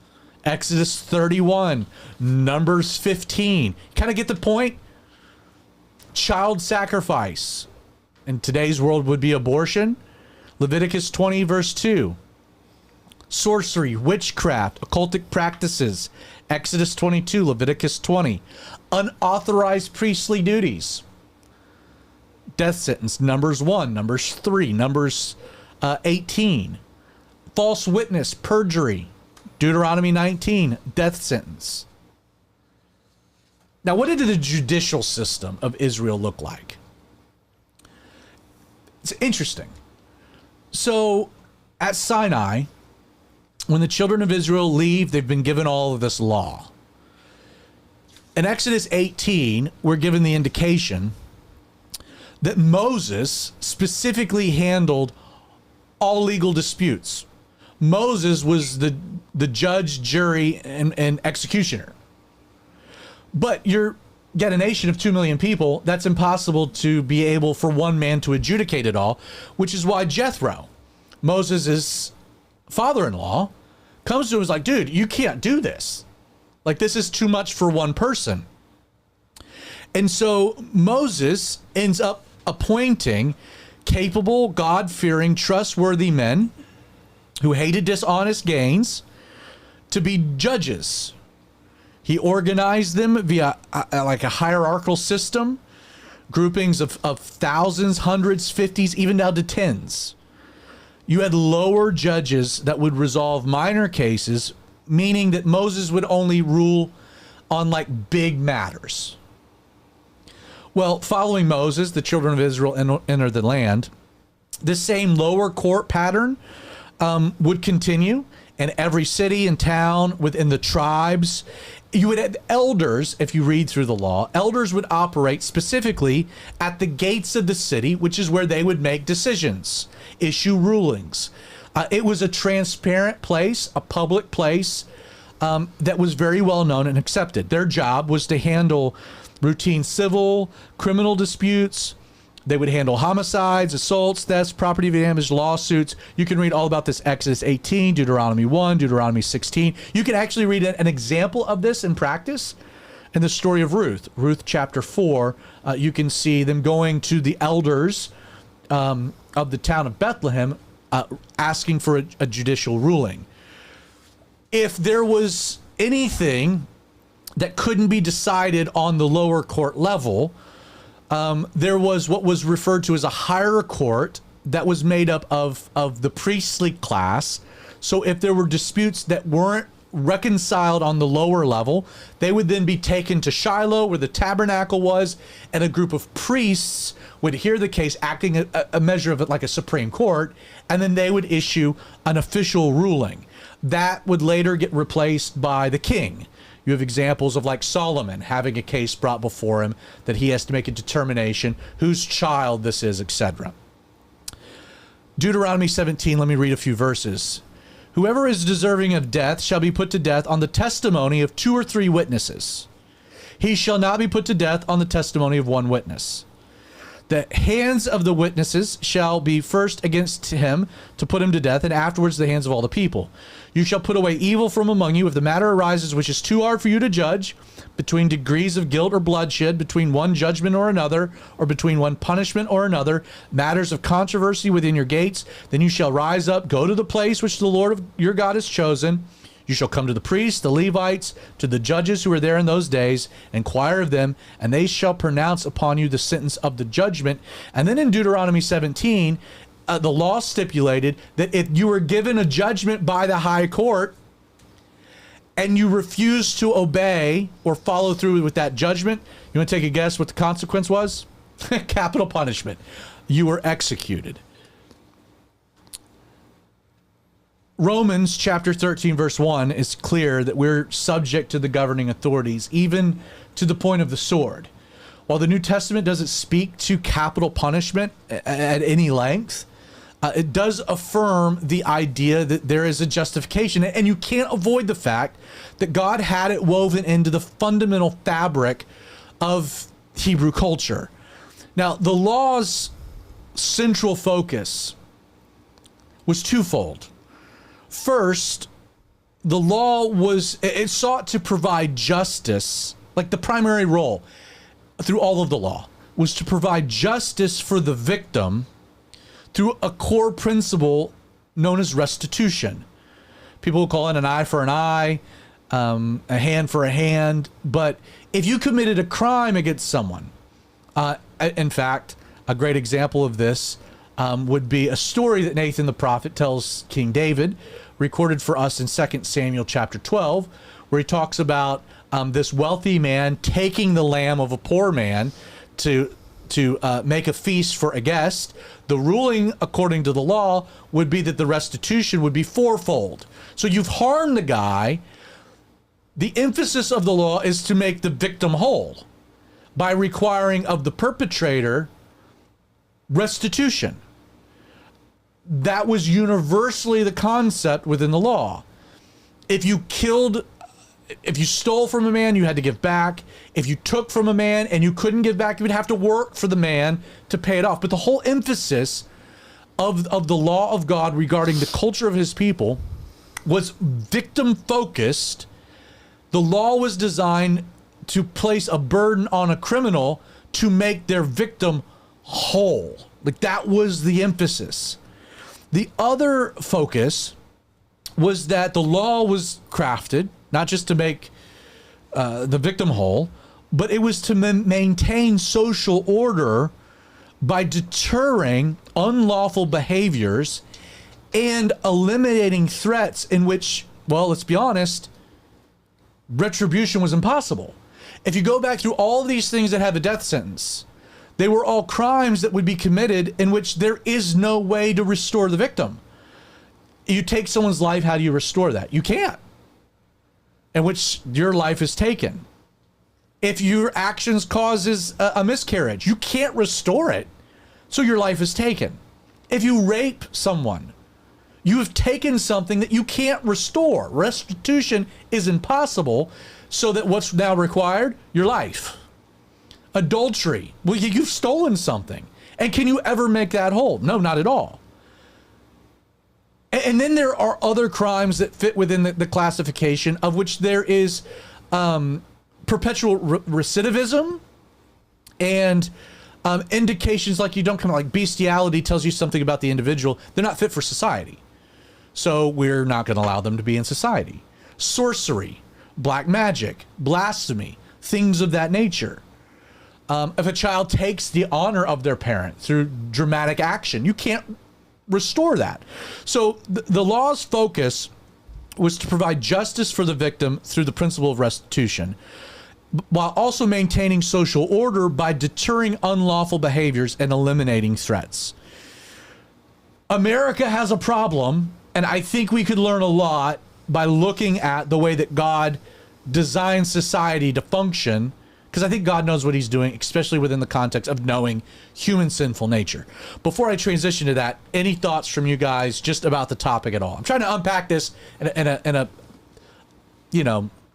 Exodus 31, Numbers 15. Kind of get the point? Child sacrifice, in today's world would be abortion, Leviticus 20, verse 2. Sorcery, witchcraft, occultic practices, Exodus 22, Leviticus 20. Unauthorized priestly duties, death sentence, Numbers 1, Numbers 3, Numbers 18. False witness, perjury, Deuteronomy 19, death sentence. Now, what did the judicial system of Israel look like? It's interesting. So, at Sinai, when the children of Israel leave, they've been given all of this law. In Exodus 18, we're given the indication that Moses specifically handled all legal disputes. Moses was the judge, jury, and executioner. But you're get a nation of 2 million people, that's impossible to be able for one man to adjudicate it all, which is why Jethro, Moses' father-in-law, comes to him and is like, dude, you can't do this. Like, this is too much for one person. And so Moses ends up appointing capable, God-fearing, trustworthy men who hated dishonest gains to be judges. He organized them via like a hierarchical system, groupings of thousands, hundreds, fifties, even down to tens. You had lower judges that would resolve minor cases, meaning that Moses would only rule on like big matters. Well, following Moses, the children of Israel enter the land. This same lower court pattern would continue in every city and town within the tribes. You would have elders, if you read through the law, elders would operate specifically at the gates of the city, which is where they would make decisions, issue rulings. It was a transparent place, a public place that was very well known and accepted. Their job was to handle routine civil, criminal disputes. They would handle homicides, assaults, thefts, property damage, lawsuits. You can read all about this Exodus 18, Deuteronomy 1, Deuteronomy 16. You can actually read an example of this in practice in the story of Ruth. Ruth chapter 4, you can see them going to the elders of the town of Bethlehem asking for a judicial ruling. If there was anything that couldn't be decided on the lower court level, there was what was referred to as a higher court that was made up of the priestly class. So if there were disputes that weren't reconciled on the lower level, they would then be taken to Shiloh, where the tabernacle was, and a group of priests would hear the case, acting a measure of it like a Supreme Court, and then they would issue an official ruling. That would later get replaced by the king. You have examples of like Solomon having a case brought before him that he has to make a determination whose child this is, etc. Deuteronomy 17, let me read a few verses. Whoever is deserving of death shall be put to death on the testimony of 2 or 3 witnesses. He shall not be put to death on the testimony of 1 witness. The hands of the witnesses shall be first against him to put him to death, and afterwards the hands of all the people. You shall put away evil from among you if the matter arises which is too hard for you to judge, between degrees of guilt or bloodshed, between one judgment or another, or between one punishment or another, matters of controversy within your gates. Then you shall rise up, go to the place which the Lord of your God has chosen. You shall come to the priests, the Levites, to the judges who were there in those days, inquire of them, and they shall pronounce upon you the sentence of the judgment. And then in Deuteronomy 17, the law stipulated that if you were given a judgment by the high court and you refused to obey or follow through with that judgment, you want to take a guess what the consequence was? Capital punishment. You were executed. Romans chapter 13, verse 1 is clear that we're subject to the governing authorities, even to the point of the sword. While the New Testament doesn't speak to capital punishment at any length, it does affirm the idea that there is a justification, and you can't avoid the fact that God had it woven into the fundamental fabric of Hebrew culture. Now, the law's central focus was twofold. First, the law it sought to provide justice, like the primary role through all of the law was to provide justice for the victim through a core principle known as restitution. People will call it an eye for an eye, a hand for a hand. But if you committed a crime against someone, in fact, a great example of this would be a story that Nathan the prophet tells King David, recorded for us in 2 Samuel chapter 12, where he talks about this wealthy man taking the lamb of a poor man to make a feast for a guest. The ruling, according to the law, would be that the restitution would be fourfold. So you've harmed the guy. The emphasis of the law is to make the victim whole by requiring of the perpetrator restitution. That was universally the concept within the law. If you killed if you stole from a man, you had to give back. If you took from a man and you couldn't give back, you would have to work for the man to pay it off. But the whole emphasis of the law of God regarding the culture of his people was victim focused. The law was designed to place a burden on a criminal to make their victim whole. Like, that was the emphasis. The other focus was that the law was crafted not just to make the victim whole, but it was to maintain social order by deterring unlawful behaviors and eliminating threats in which, well, let's be honest, retribution was impossible. If you go back through all these things that have a death sentence, they were all crimes that would be committed in which there is no way to restore the victim. You take someone's life, how do you restore that? You can't. In which your life is taken. If your actions causes a miscarriage, you can't restore it, so your life is taken. If you rape someone, you have taken something that you can't restore. Restitution is impossible, so that what's now required? Your life. Adultery, well, you've stolen something. And can you ever make that whole? No, not at all. And then there are other crimes that fit within the classification, of which there is perpetual recidivism and indications like you don't come, like bestiality tells you something about the individual. They're not fit for society. So we're not going to allow them to be in society. Sorcery, black magic, blasphemy, things of that nature. If a child takes the honor of their parent through dramatic action, you can't restore that. So the law's focus was to provide justice for the victim through the principle of restitution, while also maintaining social order by deterring unlawful behaviors and eliminating threats. America has a problem, and I think we could learn a lot by looking at the way that God designed society to function, because I think God knows what he's doing, especially within the context of knowing human sinful nature. Before I transition to that, any thoughts from you guys just about the topic at all? I'm trying to unpack this in a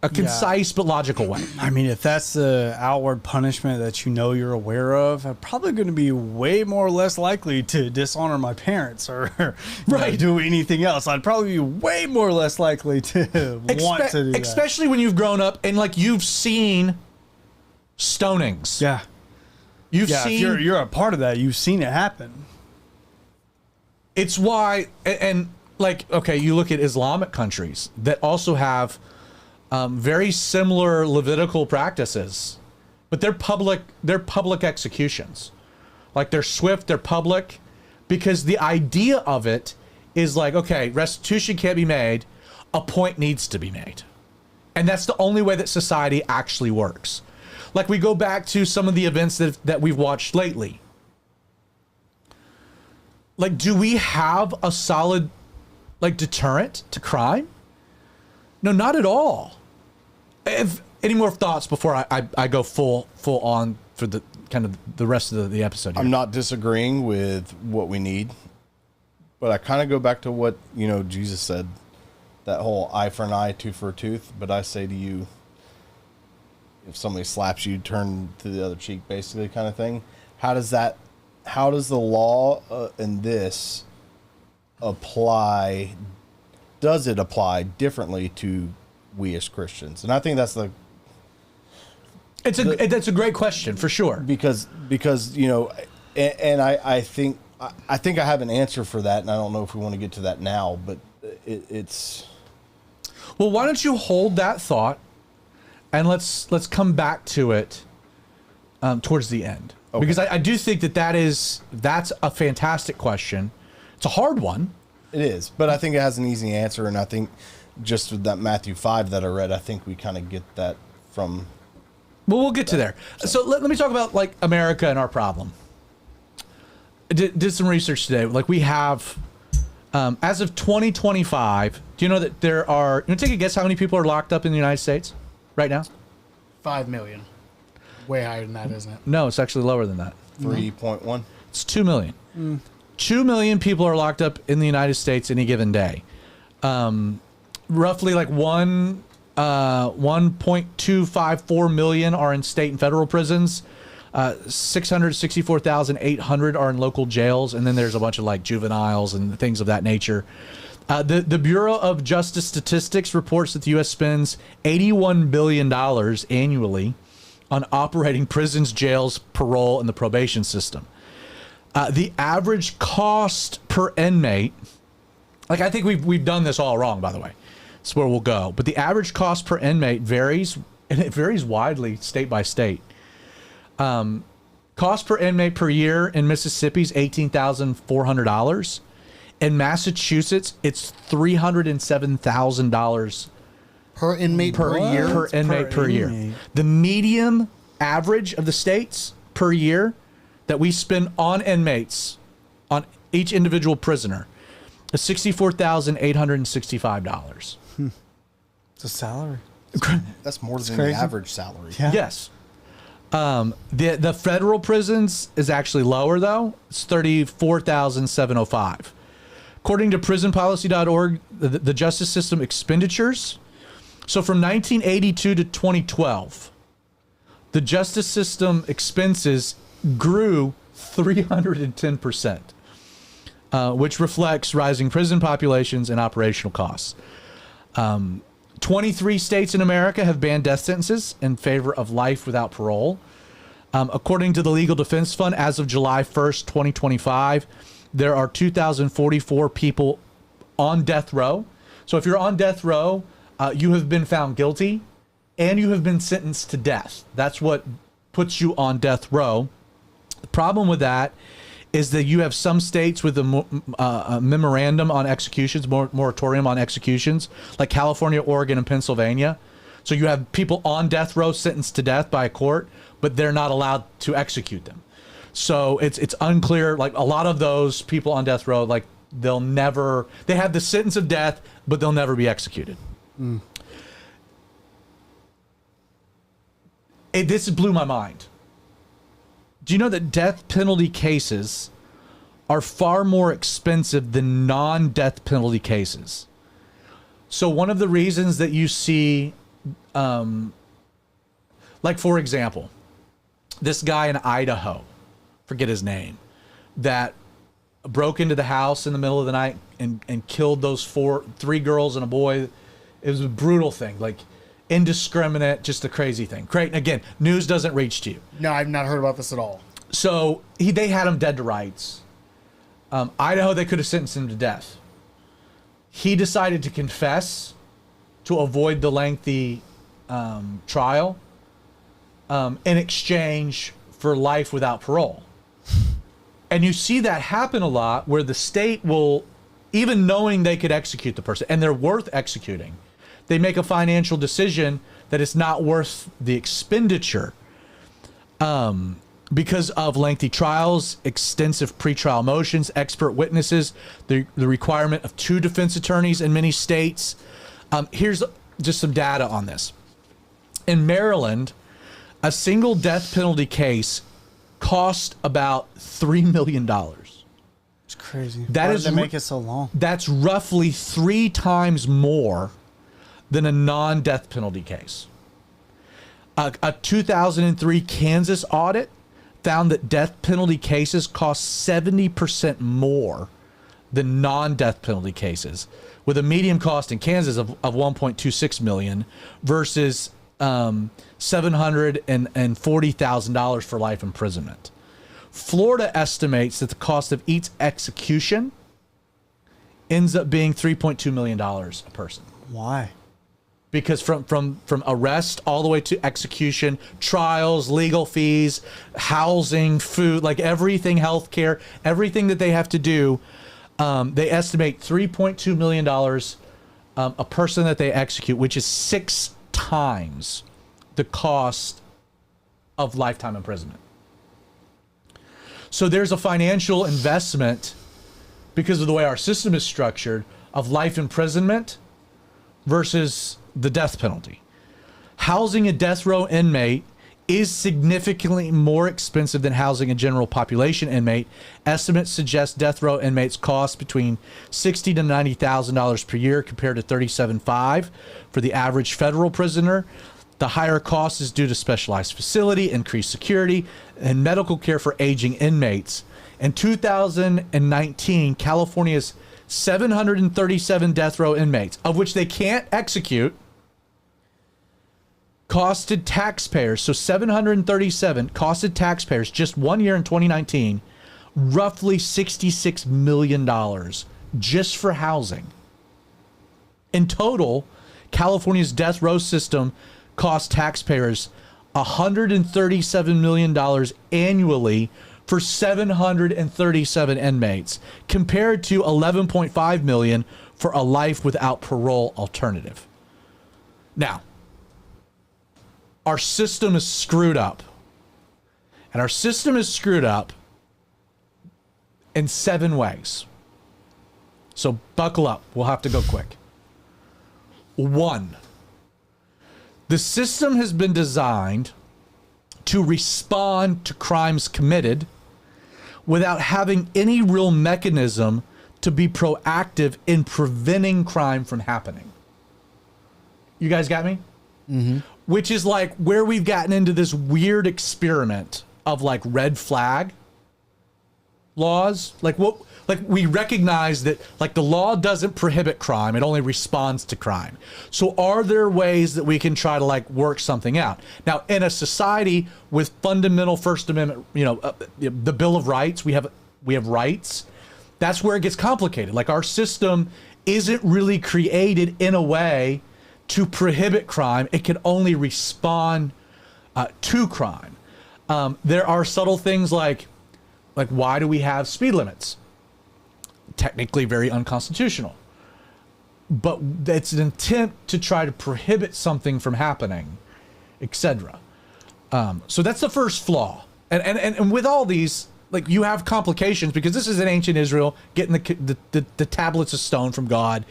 concise but logical way. I mean, if that's the outward punishment that you know you're aware of, I'm probably going to be way more or less likely to dishonor my parents or do anything else. I'd probably be way more or less likely to want to do that. Especially when you've grown up and like you've seen stonings. Yeah. You've seen. If you're a part of that. You've seen it happen. It's why, and like, okay, you look at Islamic countries that also have very similar Levitical practices, but they're public executions. Like, they're swift, they're public, because the idea of it is like, okay, restitution can't be made, a point needs to be made. And that's the only way that society actually works. Like, we go back to some of the events that we've watched lately. Like, do we have a solid, like, deterrent to crime? No, not at all. If any more thoughts before I go full on for the kind of the rest of the episode here? I'm not disagreeing with what we need, but I kind of go back to what, Jesus said, that whole eye for an eye, tooth for a tooth. But I say to you, if somebody slaps you, turn to the other cheek, basically, kind of thing. How does the law in this apply? Does it apply differently to we as Christians? And I think that's that's a great question for sure. Because and I think I have an answer for that, and I don't know if we want to get to that now, but it's. Well, why don't you hold that thought, and let's come back to it towards the end. Okay. Because I do think that's a fantastic question. It's a hard one. It is, but I think it has an easy answer, and I think just with that Matthew 5 that I read, I think we kind of get that from. Well, we'll get to there. So let me talk about like America and our problem. Did some research today. Like, we have, as of 2025, do you know that there are? You want to take a guess how many people are locked up in the United States right now? 5 million. Way higher than that, isn't it? No, it's actually lower than that. 3.1. It's 2 million. 2 million people are locked up in the United States any given day. Roughly like 1 1.254 million are in state and federal prisons. 664,800 are in local jails, and then there's a bunch of like juveniles and things of that nature. The Bureau of Justice Statistics reports that the U.S. spends $81 billion annually on operating prisons, jails, parole, and the probation system. The average cost per inmate, like I think we've done this all wrong, by the way. That's where we'll go. But the average cost per inmate varies, and it varies widely state by state. Cost per inmate per year in Mississippi is $18,400. In Massachusetts, it's $307,000 per inmate per year. Per inmate per year. The median average of the states per year that we spend on inmates, on each individual prisoner, is $64,865. It's a salary. That's more than crazy. the average salary. Yeah. Yes. The federal prisons is actually lower though. It's $34,705. According to prisonpolicy.org, the justice system expenditures. So from 1982 to 2012, the justice system expenses grew 310%, which reflects rising prison populations and operational costs. 23 states in America have banned death sentences in favor of life without parole. According to the Legal Defense Fund, as of July 1st, 2025, there are 2,044 people on death row. So if you're on death row, you have been found guilty and you have been sentenced to death. That's what puts you on death row. The problem with that is that you have some states with a memorandum on executions, moratorium on executions, like California, Oregon, and Pennsylvania. So you have people on death row sentenced to death by a court, but they're not allowed to execute them. So it's unclear. Like a lot of those people on death row, like they have the sentence of death, but they'll never be executed. This blew my mind. Do you know that death penalty cases are far more expensive than non-death penalty cases? So one of the reasons that you see, like for example, this guy in Idaho, forget his name, that broke into the house in the middle of the night and killed those three girls and a boy. It was a brutal thing, like indiscriminate, just a crazy thing. Great. And again, news doesn't reach to you. No, I've not heard about this at all. So they had him dead to rights. Idaho, they could have sentenced him to death. He decided to confess to avoid the lengthy trial in exchange for life without parole. And you see that happen a lot where the state will, even knowing they could execute the person and they're worth executing, they make a financial decision that it's not worth the expenditure because of lengthy trials, extensive pretrial motions, expert witnesses, the requirement of 2 defense attorneys in many states. Here's just some data on this. In Maryland, a single death penalty case cost about $3 million. It's crazy. Why did they make it so long? That's roughly 3 times more than a non-death penalty case. A 2003 Kansas audit found that death penalty cases cost 70% more than non-death penalty cases, with a median cost in Kansas of $1.26 million versus $740,000 for life imprisonment. Florida estimates that the cost of each execution ends up being $3.2 million a person. Why? Because from arrest all the way to execution, trials, legal fees, housing, food, like everything, healthcare, everything that they have to do, they estimate $3.2 million a person that they execute, which is 6 times the cost of lifetime imprisonment. So there's a financial investment because of the way our system is structured of life imprisonment versus the death penalty. Housing a death row inmate is significantly more expensive than housing a general population inmate. Estimates suggest death row inmates cost between $60,000 to $90,000 per year compared to $37,500 for the average federal prisoner. The higher cost is due to specialized facility, increased security, and medical care for aging inmates. In 2019, California's 737 death row inmates, of which they can't execute, costed taxpayers, so 737 costed taxpayers just 1 year in 2019, roughly $66 million just for housing. In total, California's death row system cost taxpayers $137 million annually for 737 inmates, compared to $11.5 million for a life without parole alternative. Now, our system is screwed up. And our system is screwed up in 7 ways. So buckle up. We'll have to go quick. 1, the system has been designed to respond to crimes committed without having any real mechanism to be proactive in preventing crime from happening. You guys got me? Mm-hmm. Which is like where we've gotten into this weird experiment of like red flag laws. Like we recognize that like the law doesn't prohibit crime, it only responds to crime. So are there ways that we can try to like work something out? Now, in a society with fundamental First Amendment, the Bill of Rights, we have rights. That's where it gets complicated. Like our system isn't really created in a way to prohibit crime. It can only respond to crime. There are subtle things like why do we have speed limits? Technically very unconstitutional. But it's an attempt to try to prohibit something from happening, etc. So that's the first flaw. And with all these, like you have complications because this is in ancient Israel, getting the tablets of stone from God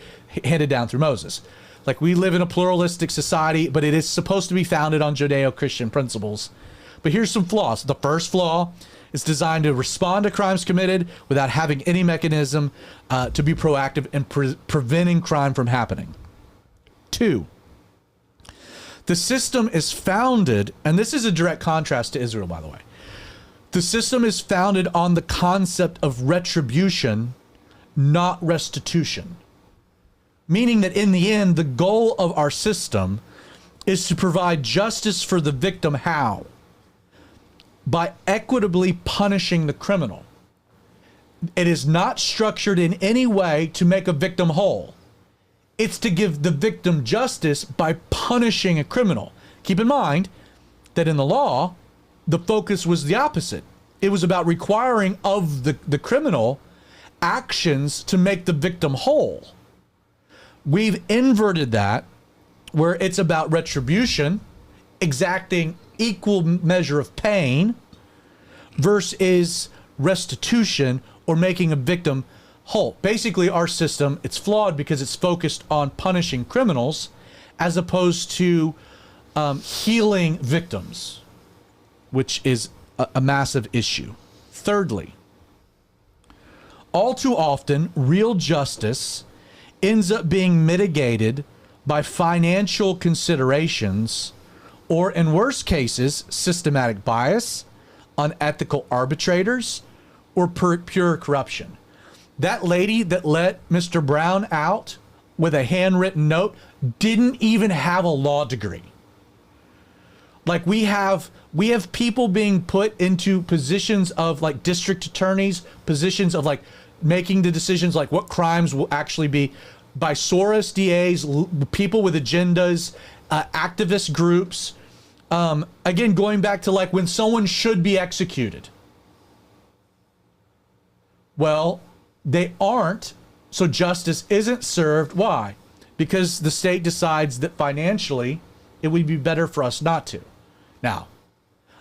handed down through Moses. Like we live in a pluralistic society, but it is supposed to be founded on Judeo-Christian principles. But here's some flaws. The first flaw is designed to respond to crimes committed without having any mechanism to be proactive in preventing crime from happening. 2, the system is founded, and this is a direct contrast to Israel, by the way. The system is founded on the concept of retribution, not restitution. Meaning that in the end, the goal of our system is to provide justice for the victim. How? By equitably punishing the criminal. It is not structured in any way to make a victim whole. It's to give the victim justice by punishing a criminal. Keep in mind that in the law, the focus was the opposite. It was about requiring of the criminal actions to make the victim whole. We've inverted that where it's about retribution, exacting equal measure of pain versus restitution or making a victim whole. Basically, our system, it's flawed because it's focused on punishing criminals as opposed to healing victims, which is a massive issue. Thirdly, all too often, real justice ends up being mitigated by financial considerations or, in worst cases, systematic bias, unethical arbitrators, or pure corruption. That lady that let Mr. Brown out with a handwritten note didn't even have a law degree. Like we have people being put into positions of like district attorneys, positions of like making the decisions like what crimes will actually be by Soros DAs, people with agendas, activist groups. Again, going back to like when someone should be executed. Well, they aren't, so justice isn't served. Why? Because the state decides that financially it would be better for us not to. Now,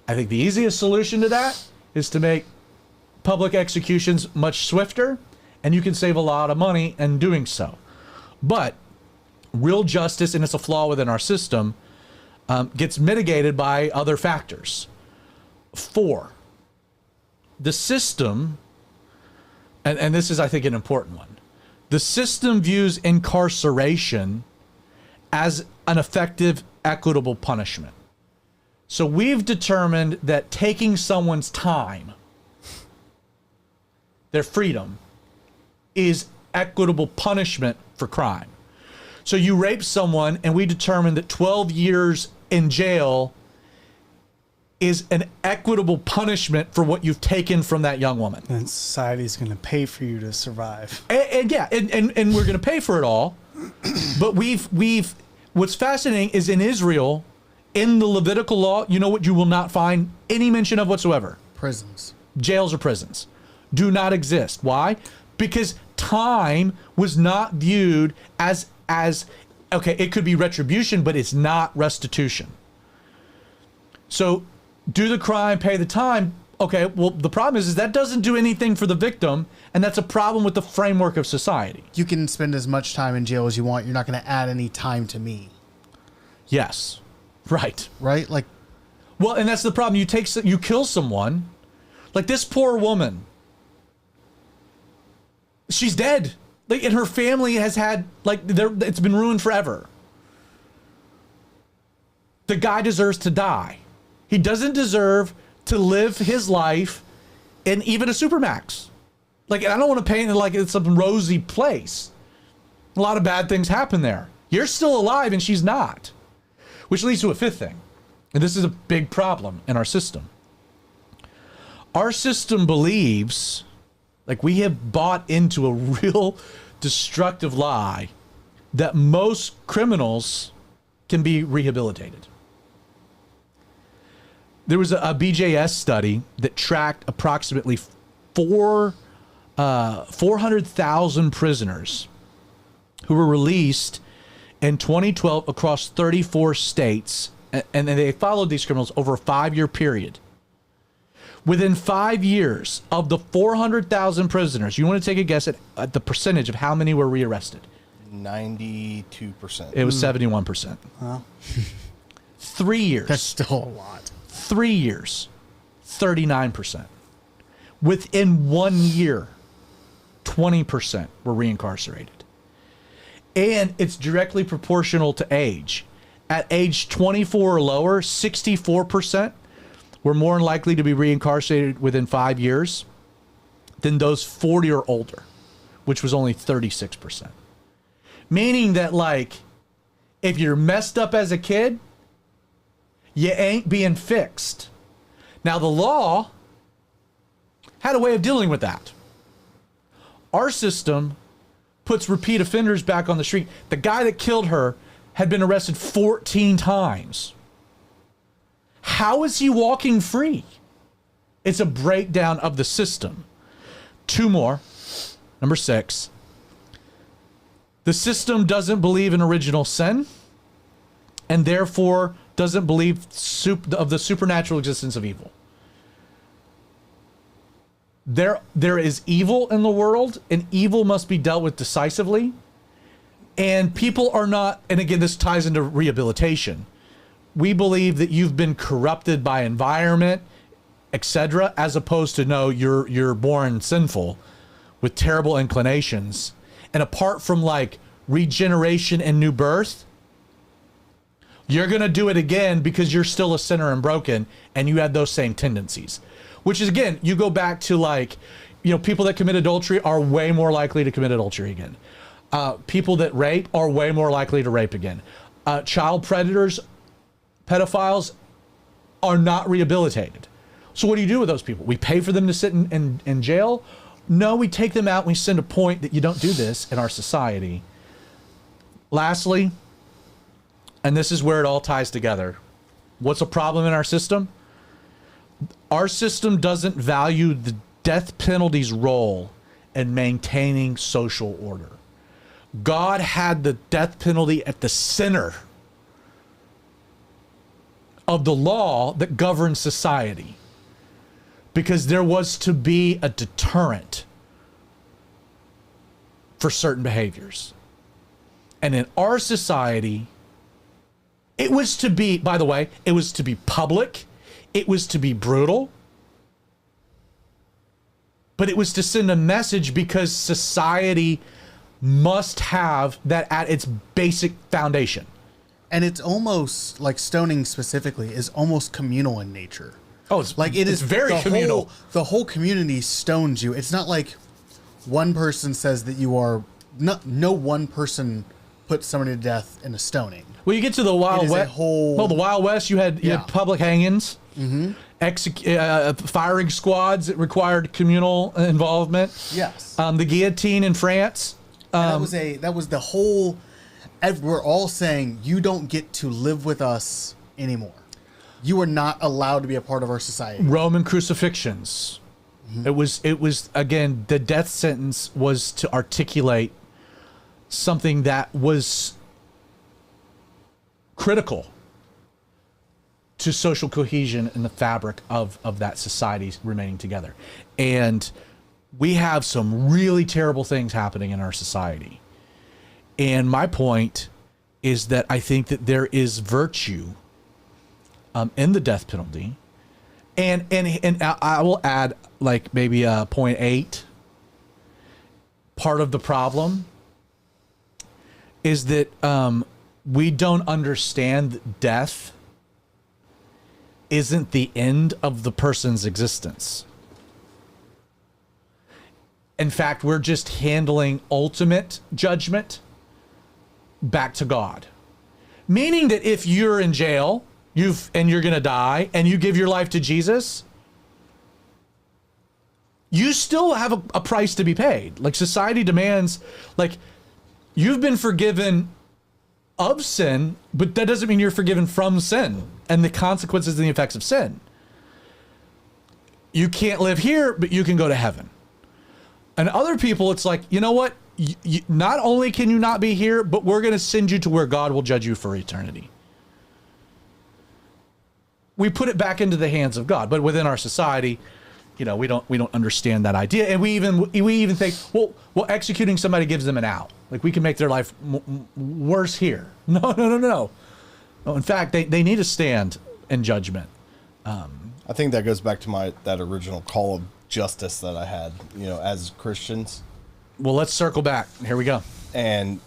I think the easiest solution to that is to make public executions much swifter, and you can save a lot of money in doing so. But real justice, and it's a flaw within our system, gets mitigated by other factors. 4, the system, and this is, I think, an important one. The system views incarceration as an effective, equitable punishment. So we've determined that taking someone's time, their freedom, is equitable punishment for crime. So you rape someone, and we determined that 12 years in jail is an equitable punishment for what you've taken from that young woman. And society's going to pay for you to survive. And we're going to pay for it all. But what's fascinating is in Israel, in the Levitical law, you know what you will not find any mention of whatsoever? Prisons. Jails or prisons do not exist. Why? Because time was not viewed as okay, it could be retribution, but it's not restitution. So do the crime, pay the time. Okay, well, the problem is that doesn't do anything for the victim, and that's a problem with the framework of society. You can spend as much time in jail as you want. You're not going to add any time to me. Yes. Right. Right? Like, well, and that's the problem. You kill someone, like this poor woman. She's dead. Like, and her family has had, like, it's been ruined forever. The guy deserves to die. He doesn't deserve to live his life in even a supermax. Like, I don't want to paint it like it's some rosy place. A lot of bad things happen there. You're still alive and she's not. Which leads to a 5th thing. And this is a big problem in our system. Our system believes, like, we have bought into a real destructive lie that most criminals can be rehabilitated. There was a BJS study that tracked approximately 400,000 prisoners who were released in 2012 across 34 states, and they followed these criminals over a 5-year period. Within 5 years of the 400,000 prisoners, you want to take a guess at the percentage of how many were rearrested? 92%. It was 71%. Wow. 3 years. that's still a lot. 3 years, 39%. Within 1 year, 20% were reincarcerated. And it's directly proportional to age. At age 24 or lower, 64% were more likely to be reincarcerated within 5 years than those 40 or older, which was only 36%. Meaning that, like, if you're messed up as a kid, you ain't being fixed. Now, the law had a way of dealing with that. Our system puts repeat offenders back on the street. The guy that killed her had been arrested 14 times. How is he walking free? It's a breakdown of the system. 2 more. Number 6. The system doesn't believe in original sin, and therefore doesn't believe of the supernatural existence of evil. There is evil in the world, and evil must be dealt with decisively. And people are not, and again, this ties into rehabilitation. We believe that you've been corrupted by environment, etc., as opposed to, no, you're born sinful with terrible inclinations. And apart from, like, regeneration and new birth, you're going to do it again because you're still a sinner and broken, and you had those same tendencies. Which is, again, you go back to, like, you know, people that commit adultery are way more likely to commit adultery again. People that rape are way more likely to rape again. Child predators, pedophiles are not rehabilitated. So what do you do with those people? We pay for them to sit in jail? No, we take them out and we send a point that you don't do this in our society. Lastly, and this is where it all ties together, what's a problem in our system? Our system doesn't value the death penalty's role in maintaining social order. God had the death penalty at the center of the law that governs society, because there was to be a deterrent for certain behaviors. And in our society, It was to be, by the way, it was to be public. It was to be brutal. But it was to send a message because society must have that at its basic foundation. And it's almost like stoning specifically is almost communal in nature. Oh, it's Like it is very communal. The whole community stones you. It's not like one person says that you are no one person puts somebody to death in a stoning. Well, you get to the Wild West. The Wild West, you had public hangings, firing squads that required communal involvement. Yes. The guillotine in France. And that was the whole. We're all saying you don't get to live with us anymore. You are not allowed to be a part of our society. Roman crucifixions. It was again, the death sentence was to articulate something that was critical to social cohesion and the fabric of that society remaining together. And we have some really terrible things happening in our society. And my point is that I think that there is virtue in the death penalty. And I will add like maybe a 0.8. Part of the problem is that we don't understand that death isn't the end of the person's existence. In fact, we're just handling ultimate judgment back to God. Meaning that if you're in jail, and you're going to die, and you give your life to Jesus, you still have a price to be paid. Like society demands, like you've been forgiven of sin, but that doesn't mean you're forgiven from sin and the consequences and the effects of sin. You can't live here, but you can go to heaven. And other people, it's like, you know what? Not only can you not be here, but we're going to send you to where God will judge you for eternity. We put it back into the hands of God, but within our society, we don't understand that idea, and we even think, well, executing somebody gives them an out. Like we can make their life worse here. No. No, in fact, they need to stand in judgment. I think that goes back to that original call of justice that I had, as Christians. Well, let's circle back. Here we go. And,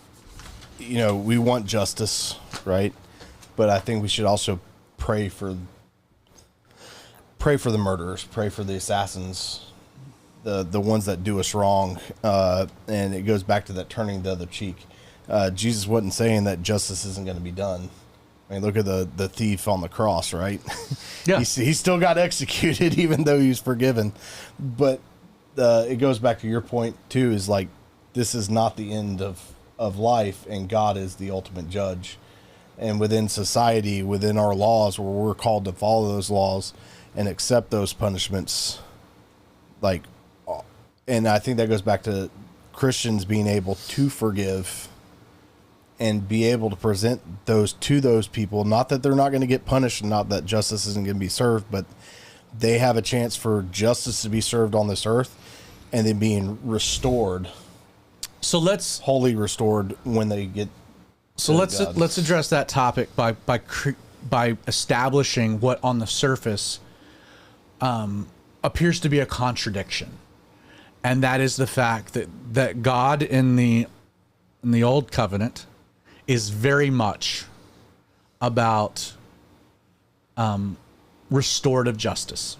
we want justice, right? But I think we should also pray for the murderers, pray for the assassins, the ones that do us wrong. And it goes back to that turning the other cheek. Jesus wasn't saying that justice isn't going to be done. I mean, look at the thief on the cross, right? Yeah. he still got executed even though he was forgiven. But it goes back to your point too, is like, this is not the end of life, and God is the ultimate judge. And within society, within our laws, where we're called to follow those laws and accept those punishments, and I think that goes back to Christians being able to forgive and be able to present those to those people. Not that they're not going to get punished, and not that justice isn't going to be served, but they have a chance for justice to be served on this earth, and then being restored. So let's wholly restored when they get. So let's address that topic by establishing what on the surface appears to be a contradiction, and that is the fact that God in the Old Covenant is very much about restorative justice.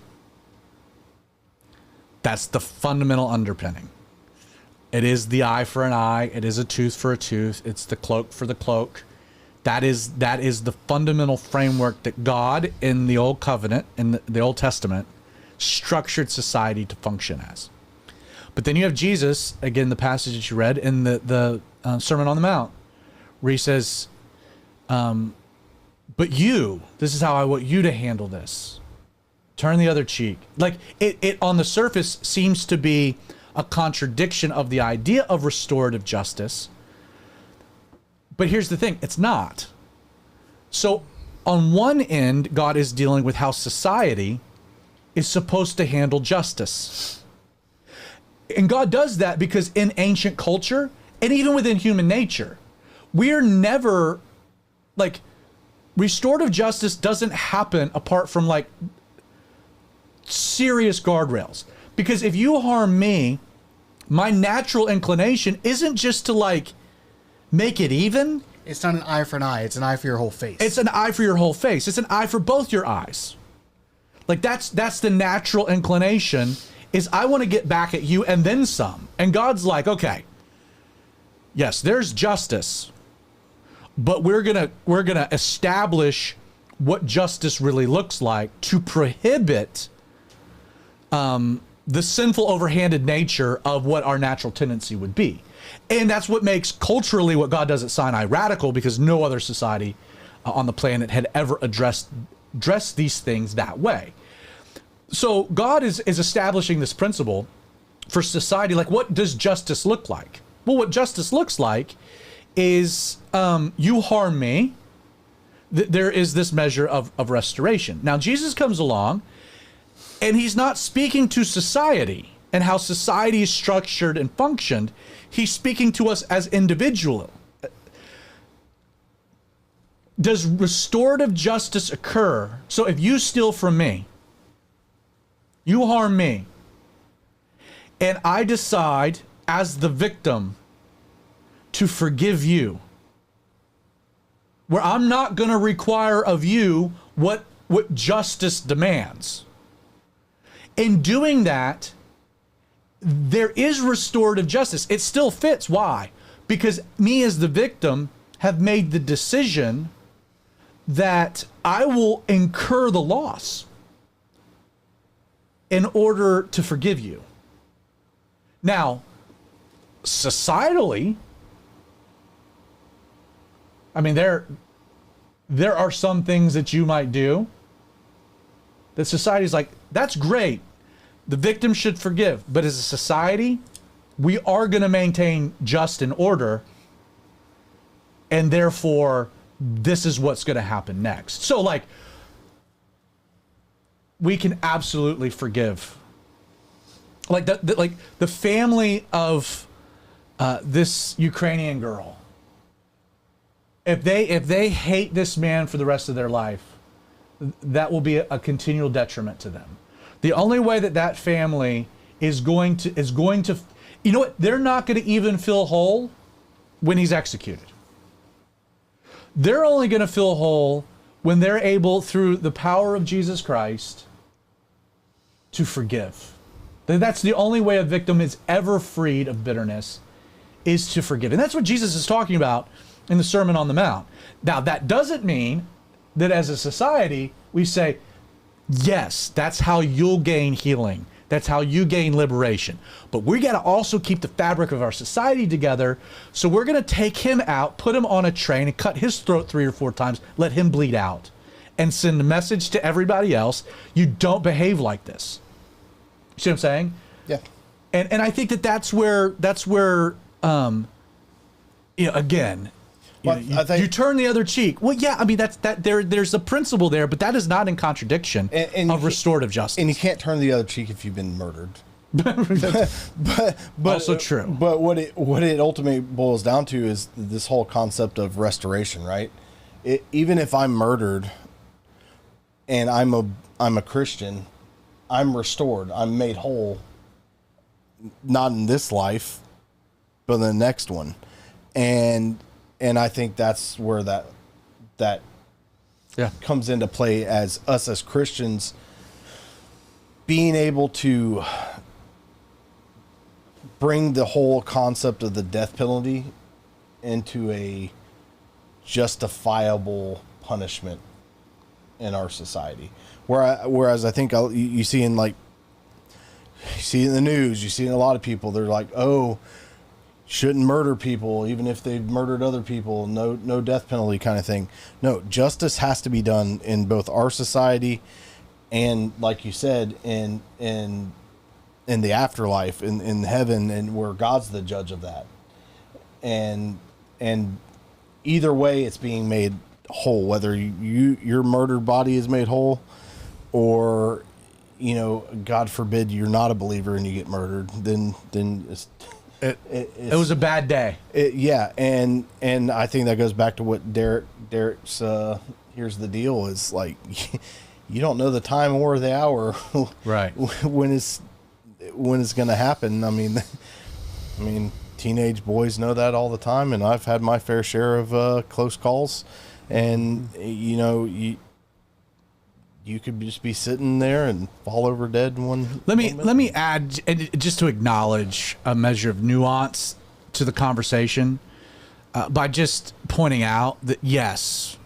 That's the fundamental underpinning. It is the eye for an eye. It is a tooth for a tooth. It's the cloak for the cloak. That is the fundamental framework that God in the Old Covenant, in the Old Testament, structured society to function as. But then you have Jesus, again, the passage that you read in the Sermon on the Mount, where he says, but this is how I want you to handle this. Turn the other cheek. Like it on the surface seems to be a contradiction of the idea of restorative justice. But here's the thing, it's not. So on one end, God is dealing with how society is supposed to handle justice. And God does that because in ancient culture, and even within human nature, we're never, restorative justice doesn't happen apart from like serious guardrails. Because if you harm me, my natural inclination isn't just to like make it even. It's not an eye for an eye. It's an eye for your whole face. It's an eye for your whole face. It's an eye for both your eyes. Like that's the natural inclination, is I want to get back at you and then some. And God's like, okay, yes, there's justice, but we're gonna establish what justice really looks like to prohibit the sinful, overhanded nature of what our natural tendency would be. And that's what makes culturally what God does at Sinai radical, because no other society on the planet had ever addressed these things that way. So God is establishing this principle for society. Like, what does justice look like? Well, what justice looks like is you harm me, there is this measure of restoration. Now, Jesus comes along, and he's not speaking to society and how society is structured and functioned. He's speaking to us as individuals. Does restorative justice occur? So if you steal from me, you harm me, and I decide as the victim to forgive you, where I'm not going to require of you what justice demands. In doing that, there is restorative justice. It still fits. Why? Because me as the victim have made the decision that I will incur the loss in order to forgive you. Now, societally, I mean, there are some things that you might do that society's like, that's great. The victim should forgive. But as a society, we are going to maintain just and order. And therefore, this is what's going to happen next. So, like, we can absolutely forgive. Like the family of this Ukrainian girl. If they hate this man for the rest of their life, that will be a continual detriment to them. The only way that family is going to, you know what? They're not going to even feel whole when he's executed. They're only going to feel whole when they're able, through the power of Jesus Christ, to forgive. That's the only way a victim is ever freed of bitterness, is to forgive. And that's what Jesus is talking about in the Sermon on the Mount. Now, that doesn't mean that as a society, we say, yes, that's how you'll gain healing. That's how you gain liberation. But we got to also keep the fabric of our society together. So we're going to take him out, put him on a train, and cut his throat 3 or 4 times, let him bleed out, and send a message to everybody else: you don't behave like this. You see what I'm saying? Yeah. And I think that's where again, you turn the other cheek. Well, yeah, I mean there's a principle there, but that is not in contradiction of restorative justice. And you can't turn the other cheek if you've been murdered. but also true. But what it ultimately boils down to is this whole concept of restoration, right? Even if I'm murdered and I'm a Christian, I'm restored. I'm made whole. Not in this life, but in the next one. And I think that's where that comes into play, as us as Christians being able to bring the whole concept of the death penalty into a justifiable punishment in our society. Whereas I think you see in the news, you see in a lot of people, they're like, oh, shouldn't murder people, even if they've murdered other people, no death penalty kind of thing. No, justice has to be done in both our society and, like you said, in the afterlife, in heaven, and where God's the judge of that. And either way, it's being made whole, whether your murdered body is made whole, or, God forbid, you're not a believer and you get murdered, then it was a bad day. And I think that goes back to what Derek's here's the deal: is like you don't know the time or the hour, right? When it's going to happen. I mean, teenage boys know that all the time, and I've had my fair share of close calls, and you know you could just be sitting there and fall over dead in one. Let me add, just to acknowledge a measure of nuance to the conversation, by just pointing out that yes,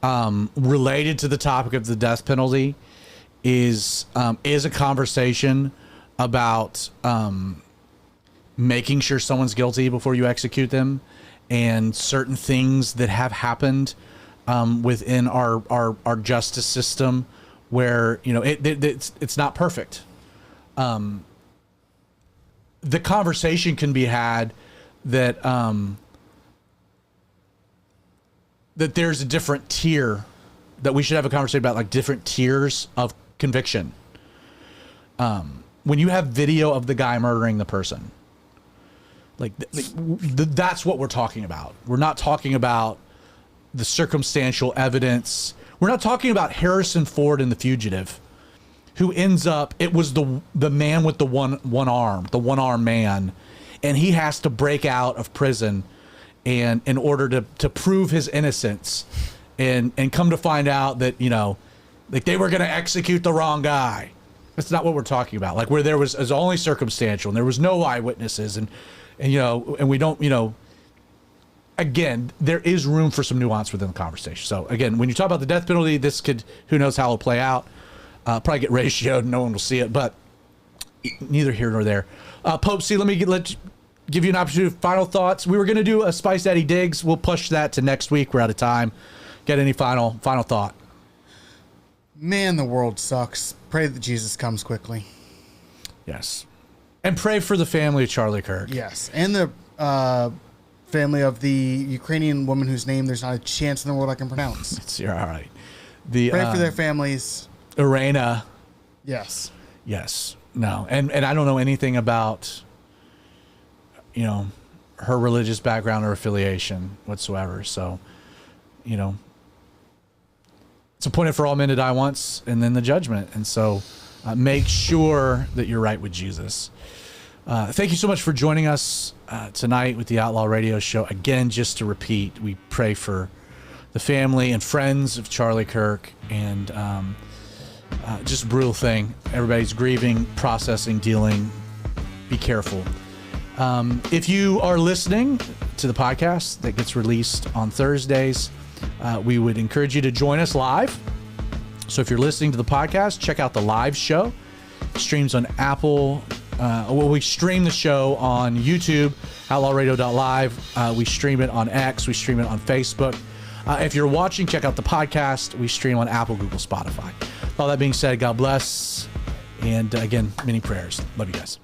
related to the topic of the death penalty is a conversation about making sure someone's guilty before you execute them, and certain things that have happened within our justice system where, you know, it's not perfect. The conversation can be had that that there's a different tier, that we should have a conversation about, like different tiers of conviction. When you have video of the guy murdering the person, that's what we're talking about. We're not talking about the circumstantial evidence. We're not talking about Harrison Ford in The Fugitive, who ends up, it was the man with the one arm, the one-armed man, and he has to break out of prison and in order to prove his innocence, and come to find out that, you know, like they were going to execute the wrong guy. That's not what we're talking about. Like where there was only circumstantial and there was no eyewitnesses, and you know, and we don't, you know, again, there is room for some nuance within the conversation. So again, when you talk about the death penalty, this could, who knows how it'll play out. Probably get ratioed, no one will see it, but neither here nor there. Pope C, let me give you an opportunity for final thoughts. We were going to do a Spice Daddy Diggs. We'll push that to next week. We're out of time. Get any final thought? Man, the world sucks. Pray that Jesus comes quickly. Yes. And pray for the family of Charlie Kirk. Yes. And the family of the Ukrainian woman whose name there's not a chance in the world I can pronounce. You're all right. Pray for their families. Iryna. Yes. Yes. No. And I don't know anything about, you know, her religious background or affiliation whatsoever. So, you know, it's appointed for all men to die once and then the judgment. And so make sure that you're right with Jesus. Thank you so much for joining us tonight with the Outlaw Radio Show. Again, just to repeat, we pray for the family and friends of Charlie Kirk, and just a brutal thing. Everybody's grieving, processing, dealing. Be careful. If you are listening to the podcast that gets released on Thursdays, we would encourage you to join us live. So if you're listening to the podcast, check out the live show. It streams on Apple. We stream the show on YouTube, outlawradio.live. We stream it on X. We stream it on Facebook. If you're watching, check out the podcast. We stream on Apple, Google, Spotify. All that being said, God bless. And again, many prayers. Love you guys.